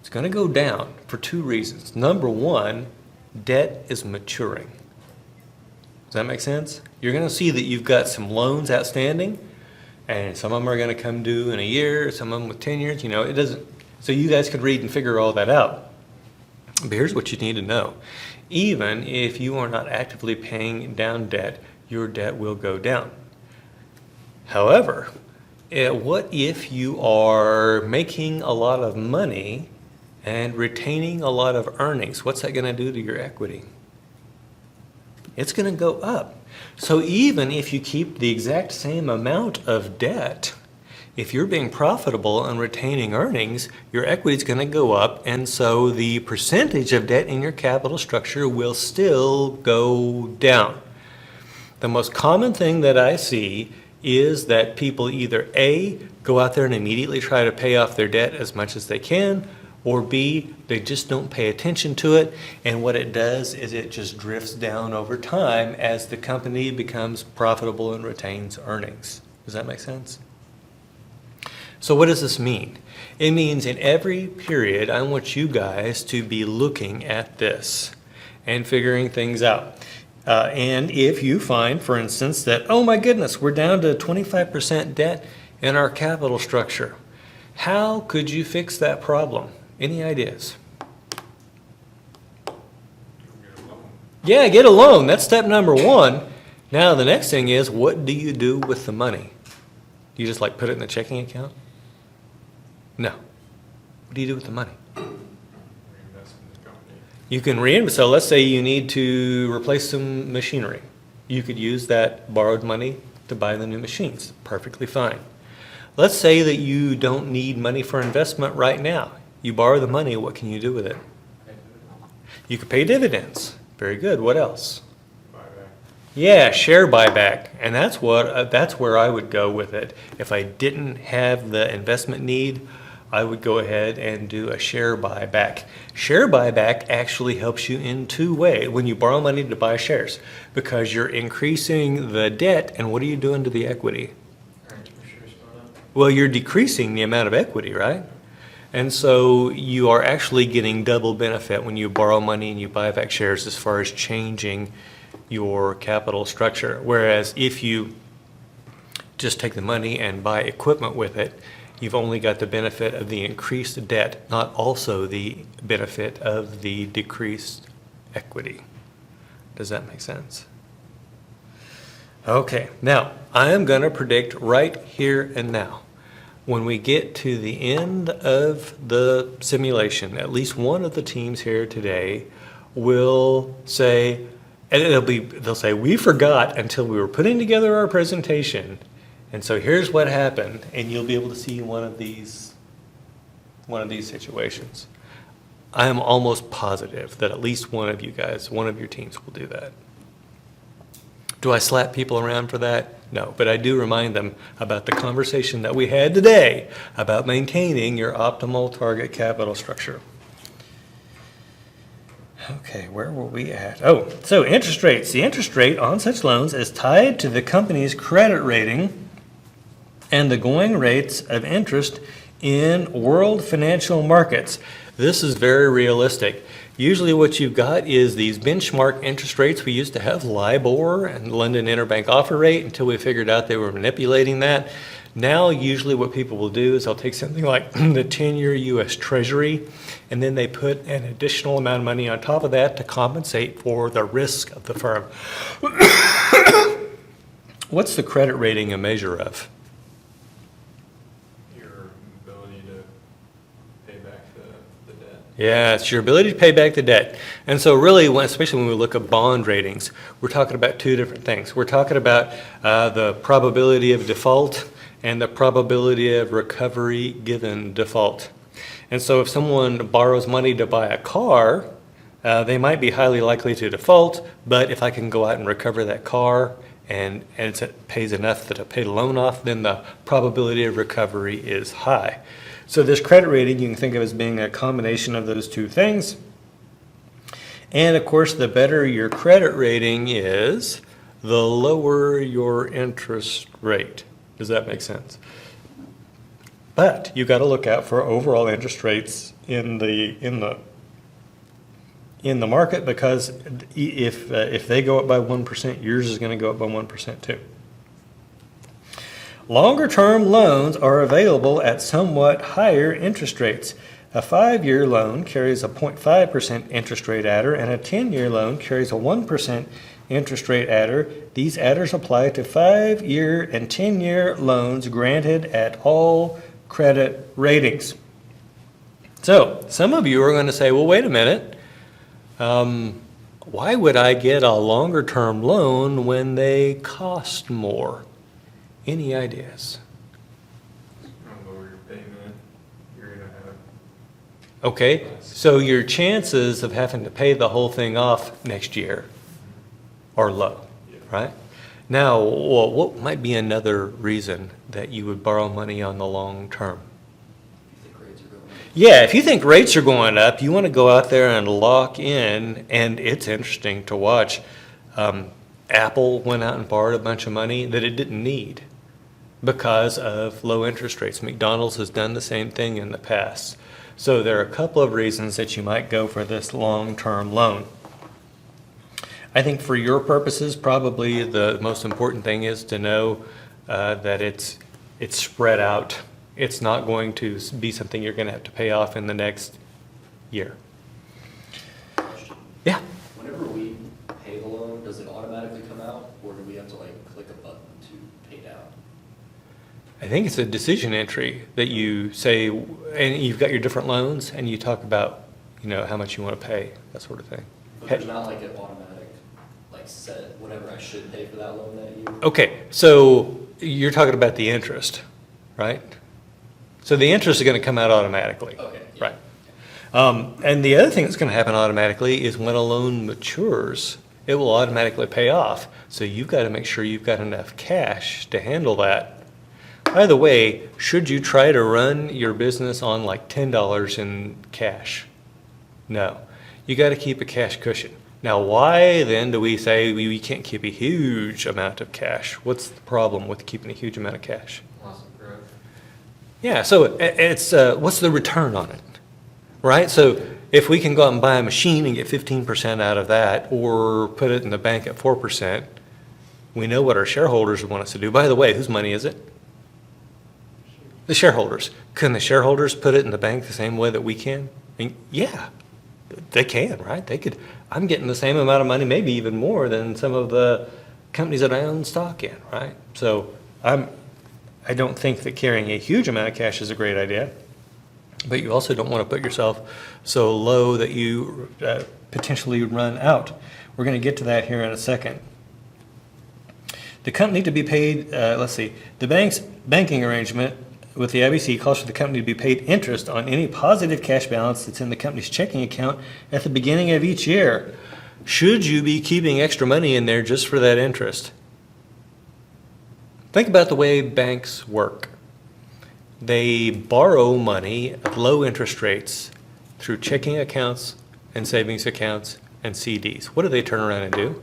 It's going to go down for two reasons. Number one, debt is maturing. Does that make sense? You're going to see that you've got some loans outstanding, and some of them are going to come due in a year, some of them with 10 years. You know, it doesn't. So you guys could read and figure all that out. But here's what you need to know. Even if you are not actively paying down debt, your debt will go down. However, what if you are making a lot of money and retaining a lot of earnings? What's that going to do to your equity? It's going to go up. So even if you keep the exact same amount of debt, if you're being profitable and retaining earnings, your equity is going to go up, and so the percentage of debt in your capital structure will still go down. The most common thing that I see is that people either A, go out there and immediately try to pay off their debt as much as they can, or B, they just don't pay attention to it, and what it does is it just drifts down over time as the company becomes profitable and retains earnings. Does that make sense? So what does this mean? It means in every period, I want you guys to be looking at this and figuring things out. And if you find, for instance, that, oh my goodness, we're down to 25% debt in our capital structure, how could you fix that problem? Any ideas? Yeah, get a loan. That's step number one. Now the next thing is, what do you do with the money? Do you just like put it in the checking account? No. What do you do with the money? Reinvest in the company. You can reinvest. So let's say you need to replace some machinery. You could use that borrowed money to buy the new machines. Perfectly fine. Let's say that you don't need money for investment right now. You borrow the money, what can you do with it? You could pay dividends. Very good. What else? Buyback. Yeah, share buyback. And that's where I would go with it. If I didn't have the investment need, I would go ahead and do a share buyback. Share buyback actually helps you in two ways when you borrow money to buy shares, because you're increasing the debt, and what are you doing to the equity? Earnings per share is going up. Well, you're decreasing the amount of equity, right? And so you are actually getting double benefit when you borrow money and you buy back shares as far as changing your capital structure. Whereas if you just take the money and buy equipment with it, you've only got the benefit of the increased debt, not also the benefit of the decreased equity. Does that make sense? Okay, now I am going to predict right here and now, when we get to the end of the simulation, at least one of the teams here today will say, and they'll say, we forgot until we were putting together our presentation, and so here's what happened, and you'll be able to see one of these situations. I am almost positive that at least one of you guys, one of your teams will do that. Do I slap people around for that? No, but I do remind them about the conversation that we had today about maintaining your optimal target capital structure. Okay, where were we at? Oh, so interest rates. The interest rate on such loans is tied to the company's credit rating and the going rates of interest in world financial markets. This is very realistic. Usually what you've got is these benchmark interest rates. We used to have LIBOR and London Interbank Offer Rate until we figured out they were manipulating that. Now, usually what people will do is they'll take something like the 10-year U.S. Treasury, and then they put an additional amount of money on top of that to compensate for the risk of the firm. What's the credit rating a measure of? Your ability to pay back the debt. Yeah, it's your ability to pay back the debt. And so really, especially when we look at bond ratings, we're talking about two different things. We're talking about the probability of default and the probability of recovery given default. And so if someone borrows money to buy a car, they might be highly likely to default, but if I can go out and recover that car and it pays enough to pay the loan off, then the probability of recovery is high. So this credit rating you can think of as being a combination of those two things. And of course, the better your credit rating is, the lower your interest rate. Does that make sense? But you got to look out for overall interest rates in the market, because if they go up by 1%, yours is going to go up by 1% too. Longer term loans are available at somewhat higher interest rates. A 5-year loan carries a 0.5% interest rate adder, and a 10-year loan carries a 1% interest rate adder. These adders apply to 5-year and 10-year loans granted at all credit ratings. So some of you are going to say, well, wait a minute. Why would I get a longer term loan when they cost more? Any ideas? Lower your payment, you're gonna have. Okay, so your chances of having to pay the whole thing off next year are low, Yeah. right? Now, what might be another reason that you would borrow money on the long term? Yeah, if you think rates are going up, you want to go out there and lock in, and it's interesting to watch. Apple went out and borrowed a bunch of money that it didn't need because of low interest rates. McDonald's has done the same thing in the past. So there are a couple of reasons that you might go for this long-term loan. I think for your purposes, probably the most important thing is to know that it's spread out. It's not going to be something you're going to have to pay off in the next year. Question. Yeah. Whenever we pay the loan, does it automatically come out, or do we have to click a button to pay down? I think it's a decision entry that you say, and you've got your different loans, and you talk about, how much you want to pay, that sort of thing. But there's not an automatic, set whatever I should pay for that loan that year? Okay, so you're talking about the interest, right? So the interest is going to come out automatically. Okay. Yeah. Right. And the other thing that's going to happen automatically is when a loan matures, it will automatically pay off. So you've got to make sure you've got enough cash to handle that. By the way, should you try to run your business on $10 in cash? No. You got to keep a cash cushion. Now, why then do we say we can't keep a huge amount of cash? What's the problem with keeping a huge amount of cash? Loss of growth. Yeah, so it's what's the return on it, right? So if we can go out and buy a machine and get 15% out of that, or put it in the bank at 4%, we know what our shareholders want us to do. By the way, whose money is it? The shareholders. Can the shareholders put it in the bank the same way that we can? Yeah, they can, right? They could. I'm getting the same amount of money, maybe even more than some of the companies that I own stock in, right? So I don't think that carrying a huge amount of cash is a great idea, but you also don't want to put yourself so low that you potentially run out. We're going to get to that here in a second. The company to be paid, the bank's banking arrangement with the IBC calls for the company to be paid interest on any positive cash balance that's in the company's checking account at the beginning of each year. Should you be keeping extra money in there just for that interest? Think about the way banks work. They borrow money at low interest rates through checking accounts and savings accounts and CDs. What do they turn around and do?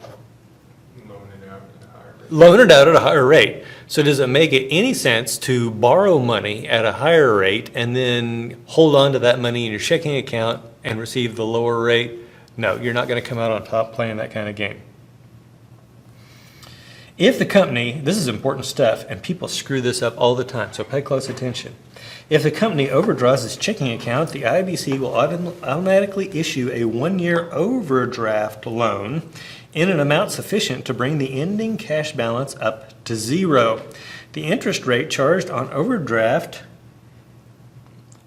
Loan it out at a higher rate. Loan it out at a higher rate. So does it make it any sense to borrow money at a higher rate and then hold on to that money in your checking account and receive the lower rate? No, you're not going to come out on top playing that kind of game. If the company, this is important stuff, and people screw this up all the time, so pay close attention. If the company overdraws its checking account, the IBC will automatically issue a 1-year overdraft loan in an amount sufficient to bring the ending cash balance up to 0. The interest rate charged on overdraft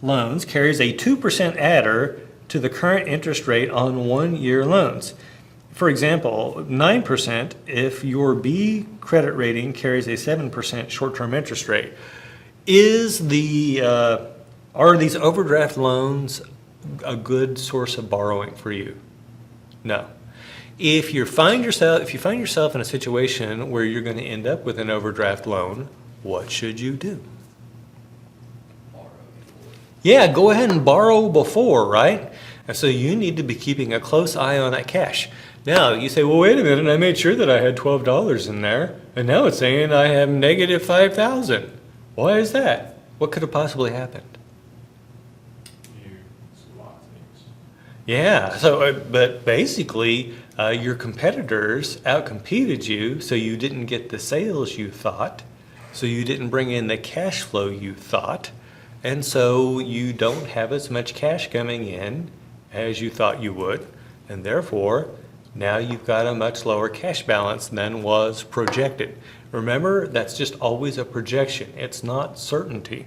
loans carries a 2% adder to the current interest rate on 1-year loans. For example, 9% if your B credit rating carries a 7% short-term interest rate. Are these overdraft loans a good source of borrowing for you? No. If you find yourself in a situation where you're going to end up with an overdraft loan, what should you do? Borrow before. Yeah, go ahead and borrow before, right? And so you need to be keeping a close eye on that cash. Now, you say, well, wait a minute, I made sure that I had $12 in there, and now it's saying I have negative $5,000. Why is that? What could have possibly happened? It's a lot of things. Yeah, but basically, your competitors outcompeted you, so you didn't get the sales you thought, so you didn't bring in the cash flow you thought, and so you don't have as much cash coming in as you thought you would, and therefore, now you've got a much lower cash balance than was projected. Remember, that's just always a projection. It's not certainty.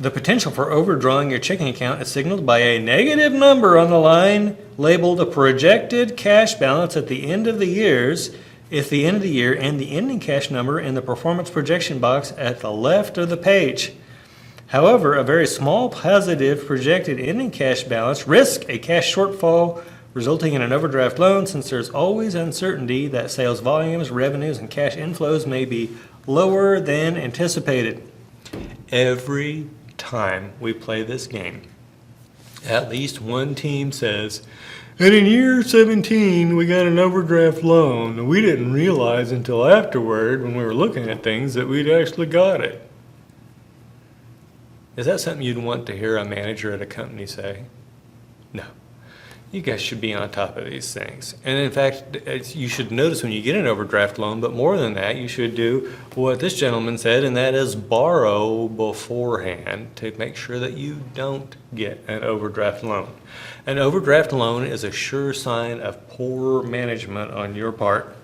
The potential for overdrawing your checking account is signaled by a negative number on the line labeled projected cash balance at the end of the years, if the end of the year, and the ending cash number in the performance projection box at the left of the page. However, a very small positive projected ending cash balance risks a cash shortfall resulting in an overdraft loan, since there's always uncertainty that sales volumes, revenues, and cash inflows may be lower than anticipated. Every time we play this game, at least one team says, and in year 17, we got an overdraft loan. We didn't realize until afterward, when we were looking at things, that we'd actually got it. Is that something you'd want to hear a manager at a company say? No. You guys should be on top of these things. And in fact, you should notice when you get an overdraft loan, but more than that, you should do what this gentleman said, and that is borrow beforehand to make sure that you don't get an overdraft loan. An overdraft loan is a sure sign of poor management on your part.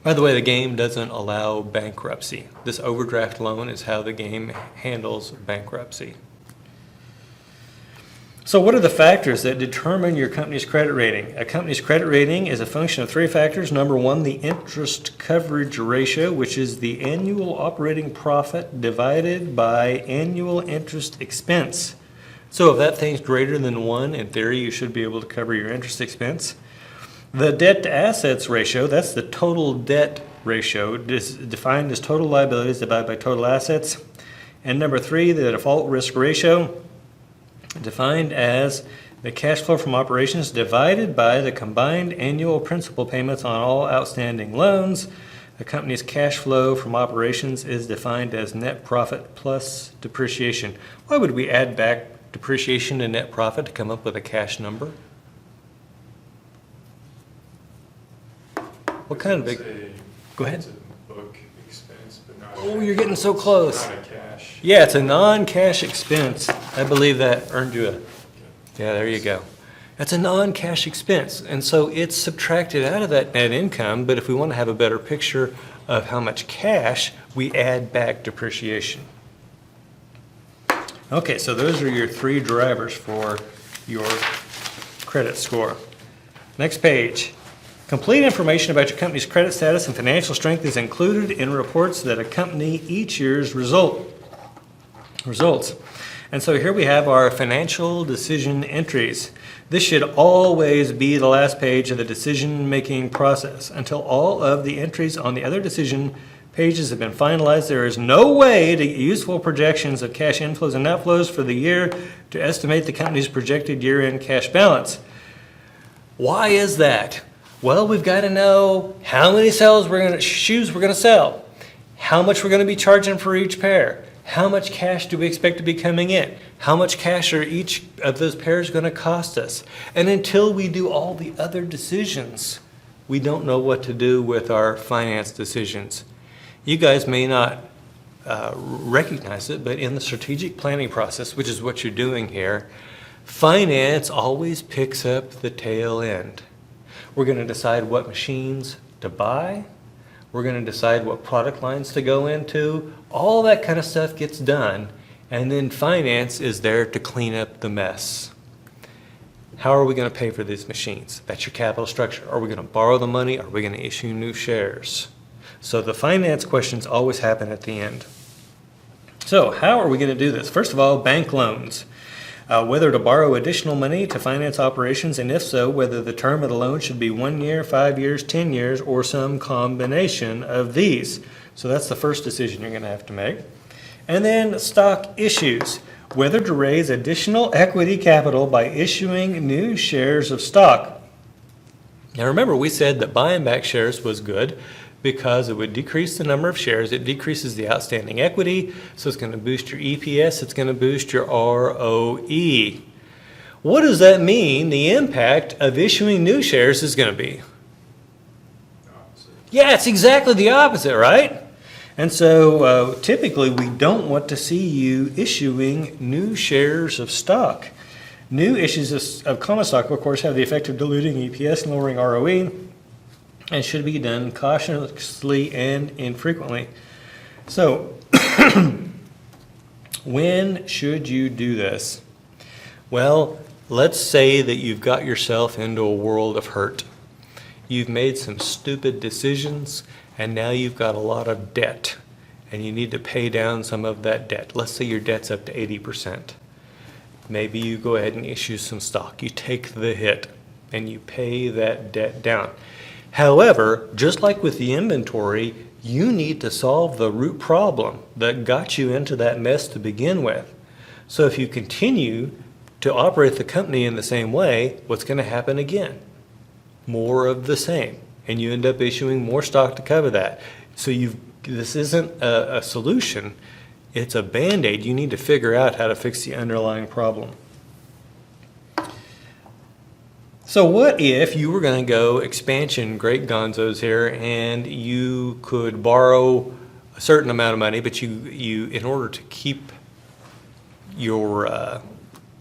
By the way, the game doesn't allow bankruptcy. This overdraft loan is how the game handles bankruptcy. So what are the factors that determine your company's credit rating? A company's credit rating is a function of 3 factors. Number 1, the interest coverage ratio, which is the annual operating profit divided by annual interest expense. So if that thing's greater than 1, in theory, you should be able to cover your interest expense. The debt to assets ratio, that's the total debt ratio, defined as total liabilities divided by total assets. And number 3, the default risk ratio, defined as the cash flow from operations divided by the combined annual principal payments on all outstanding loans. The company's cash flow from operations is defined as net profit plus depreciation. Why would we add back depreciation to net profit to come up with a cash number? What kind of big? Go ahead. It's a book expense, but not. Oh, you're getting so close. Not a cash. Yeah, it's a non-cash expense. I believe that earned you a, yeah, there you go. That's a non-cash expense. And so it's subtracted out of that net income, but if we want to have a better picture of how much cash, we add back depreciation. Okay, so those are your 3 drivers for your credit score. Next page. Complete information about your company's credit status and financial strength is included in reports that accompany each year's result. results. And so here we have our financial decision entries. This should always be the last page of the decision-making process. Until all of the entries on the other decision pages have been finalized, there is no way to get useful projections of cash inflows and outflows for the year to estimate the company's projected year-end cash balance. Why is that? Well, we've got to know how many shoes we're going to sell, how much we're going to be charging for each pair, how much cash do we expect to be coming in, how much cash are each of those pairs going to cost us. And until we do all the other decisions, we don't know what to do with our finance decisions. You guys may not recognize it, but in the strategic planning process, which is what you're doing here, finance always picks up the tail end. We're going to decide what machines to buy. We're going to decide what product lines to go into. All that kind of stuff gets done, and then finance is there to clean up the mess. How are we going to pay for these machines? That's your capital structure. Are we going to borrow the money? Are we going to issue new shares? So the finance questions always happen at the end. So how are we going to do this? First of all, bank loans. Whether to borrow additional money to finance operations, and if so, whether the term of the loan should be 1 year, 5 years, 10 years, or some combination of these. So that's the first decision you're going to have to make. And then stock issues. Whether to raise additional equity capital by issuing new shares of stock. Now remember, we said that buying back shares was good because it would decrease the number of shares. It decreases the outstanding equity, so it's going to boost your EPS, it's going to boost your ROE. What does that mean the impact of issuing new shares is going to be? Opposite. Yeah, it's exactly the opposite, right? And so typically we don't want to see you issuing new shares of stock. New issues of common stock, of course, have the effect of diluting EPS and lowering ROE, and should be done cautiously and infrequently. So, when should you do this? Well, let's say that you've got yourself into a world of hurt. You've made some stupid decisions, and now you've got a lot of debt, and you need to pay down some of that debt. Let's say your debt's up to 80%. Maybe you go ahead and issue some stock. You take the hit, and you pay that debt down. However, just like with the inventory, you need to solve the root problem that got you into that mess to begin with. So if you continue to operate the company in the same way, what's going to happen again? More of the same. And you end up issuing more stock to cover that. So this isn't a solution, it's a Band-Aid. You need to figure out how to fix the underlying problem. So what if you were going to go expansion, great gonzos here, and you could borrow a certain amount of money, but you in order to keep your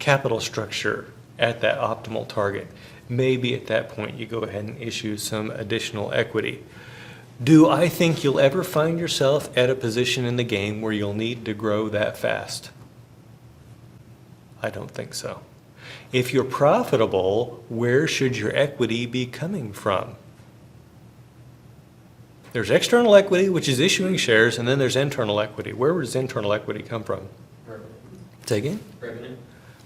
capital structure at that optimal target, maybe at that point you go ahead and issue some additional equity. Do I think you'll ever find yourself at a position in the game where you'll need to grow that fast? I don't think so. If you're profitable, where should your equity be coming from? There's external equity, which is issuing shares, and then there's internal equity. Where does internal equity come from? Revenue. Say again? Revenue.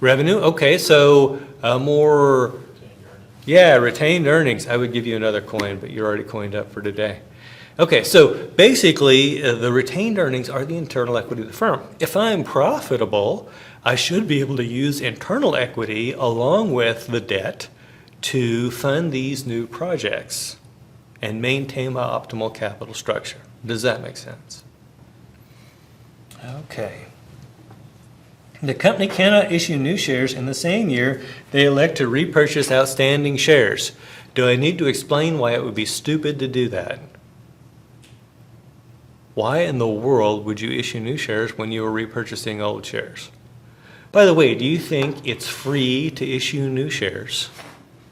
Revenue? Okay, so more, Retained earnings. yeah, retained earnings. I would give you another coin, but you're already coined up for today. Okay, so basically, the retained earnings are the internal equity of the firm. If I'm profitable, I should be able to use internal equity along with the debt to fund these new projects and maintain my optimal capital structure. Does that make sense? Okay. The company cannot issue new shares in the same year they elect to repurchase outstanding shares. Do I need to explain why it would be stupid to do that? Why in the world would you issue new shares when you were repurchasing old shares? By the way, do you think it's free to issue new shares?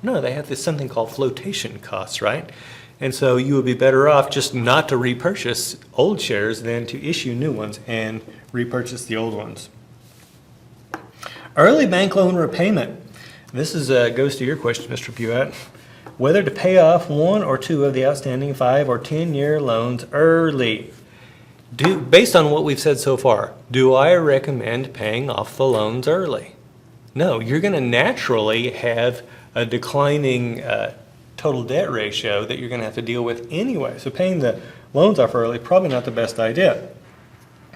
No, they have something called flotation costs, right? And so you would be better off just not to repurchase old shares than to issue new ones and repurchase the old ones. Early bank loan repayment. This goes to your question, Mr. Puett. Whether to pay off 1 or 2 of the outstanding 5 or 10-year loans early. Based on what we've said so far, do I recommend paying off the loans early? No, you're going to naturally have a declining total debt ratio that you're going to have to deal with anyway. So paying the loans off early, probably not the best idea.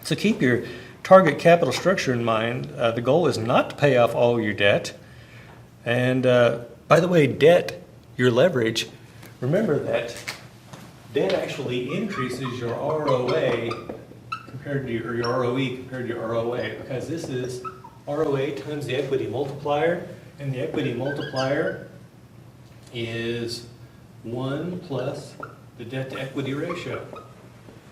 So keep your target capital structure in mind. The goal is not to pay off all your debt. And by the way, debt, your leverage, remember that debt actually increases your ROA compared to your ROE compared to your ROA, because this is ROA times the equity multiplier, and the equity multiplier is 1 plus the debt to equity ratio.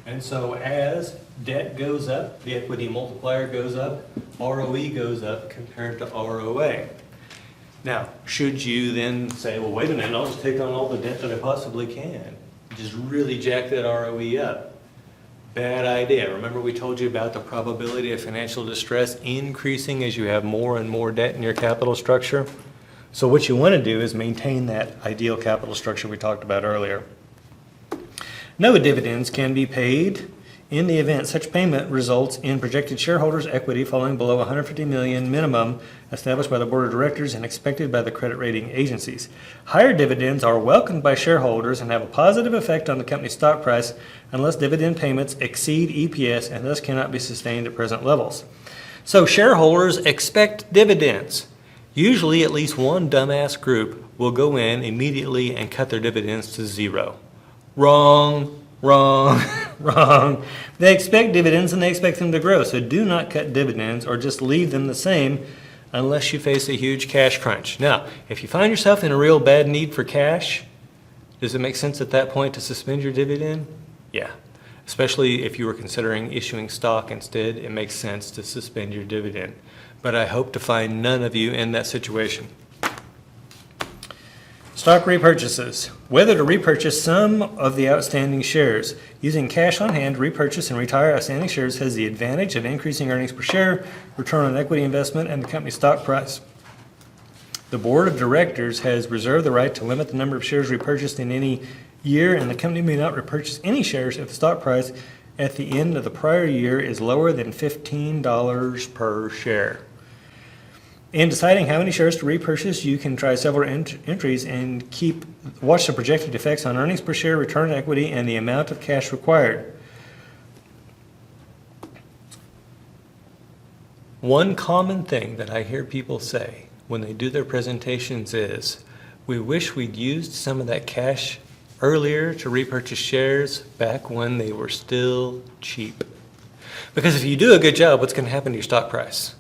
And so as debt goes up, the equity multiplier goes up, ROE goes up compared to ROA. Now, should you then say, well, wait a minute, I'll just take on all the debt that I possibly can, just really jack that ROE up? Bad idea. Remember we told you about the probability of financial distress increasing as you have more and more debt in your capital structure? So what you want to do is maintain that ideal capital structure we talked about earlier. No dividends can be paid in the event such payment results in projected shareholders' equity falling below $150 million minimum established by the board of directors and expected by the credit rating agencies. Higher dividends are welcomed by shareholders and have a positive effect on the company's stock price unless dividend payments exceed EPS and thus cannot be sustained at present levels. So shareholders expect dividends. Usually at least one dumbass group will go in immediately and cut their dividends to zero. Wrong. Wrong. They expect dividends and they expect them to grow. So do not cut dividends or just leave them the same unless you face a huge cash crunch. Now, if you find yourself in a real bad need for cash, does it make sense at that point to suspend your dividend? Yeah. Especially if you were considering issuing stock instead, it makes sense to suspend your dividend. But I hope to find none of you in that situation. Stock repurchases. Whether to repurchase some of the outstanding shares. Using cash on hand to repurchase and retire outstanding shares has the advantage of increasing earnings per share, return on equity investment, and the company's stock price. The board of directors has reserved the right to limit the number of shares repurchased in any year, and the company may not repurchase any shares if the stock price at the end of the prior year is lower than $15 per share. In deciding how many shares to repurchase, you can try several entries and watch the projected effects on earnings per share, return on equity, and the amount of cash required. One common thing that I hear people say when they do their presentations is, we wish we'd used some of that cash earlier to repurchase shares back when they were still cheap. Because if you do a good job, what's going to happen to your stock price?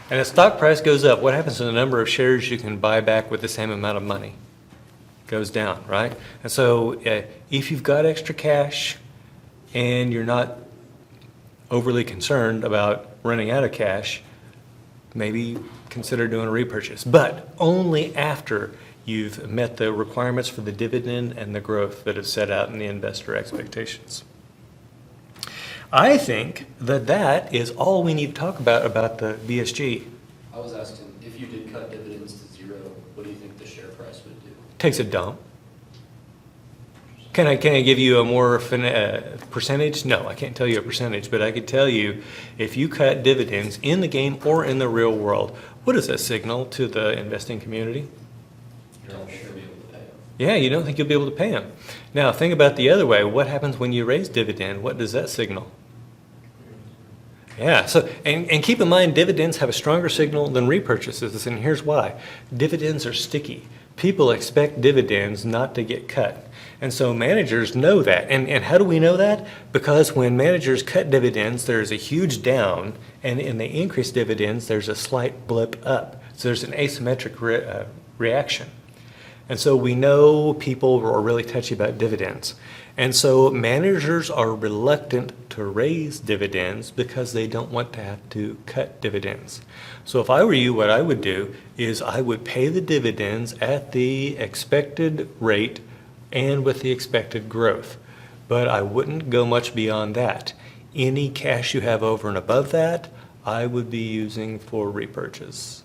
And as stock price goes up, what happens to the number of shares you can buy back with the same amount of money? Goes down, right? And so if you've got extra cash and you're not overly concerned about running out of cash, maybe consider doing a repurchase. But only after you've met the requirements for the dividend and the growth that is set out in the investor expectations. I think that is all we need to talk about the BSG. I was asking, if you did cut dividends to zero, what do you think the share price would do? Takes a dump. Can I give you a more percentage? No, I can't tell you a percentage, but I could tell you if you cut dividends in the game or in the real world, what does that signal to the investing community? You don't sure be able to pay them. Yeah, you don't think you'll be able to pay them. Now, think about the other way. What happens when you raise dividend? What does that signal? Yeah, so and keep in mind, dividends have a stronger signal than repurchases, and here's why. Dividends are sticky. People expect dividends not to get cut. And so managers know that. And how do we know that? Because when managers cut dividends, there's a huge down, and in the increased dividends, there's a slight blip up. So there's an asymmetric reaction. And so we know people are really touchy about dividends. And so managers are reluctant to raise dividends because they don't want to have to cut dividends. So if I were you, what I would do is I would pay the dividends at the expected rate and with the expected growth. But I wouldn't go much beyond that. Any cash you have over and above that, I would be using for repurchase.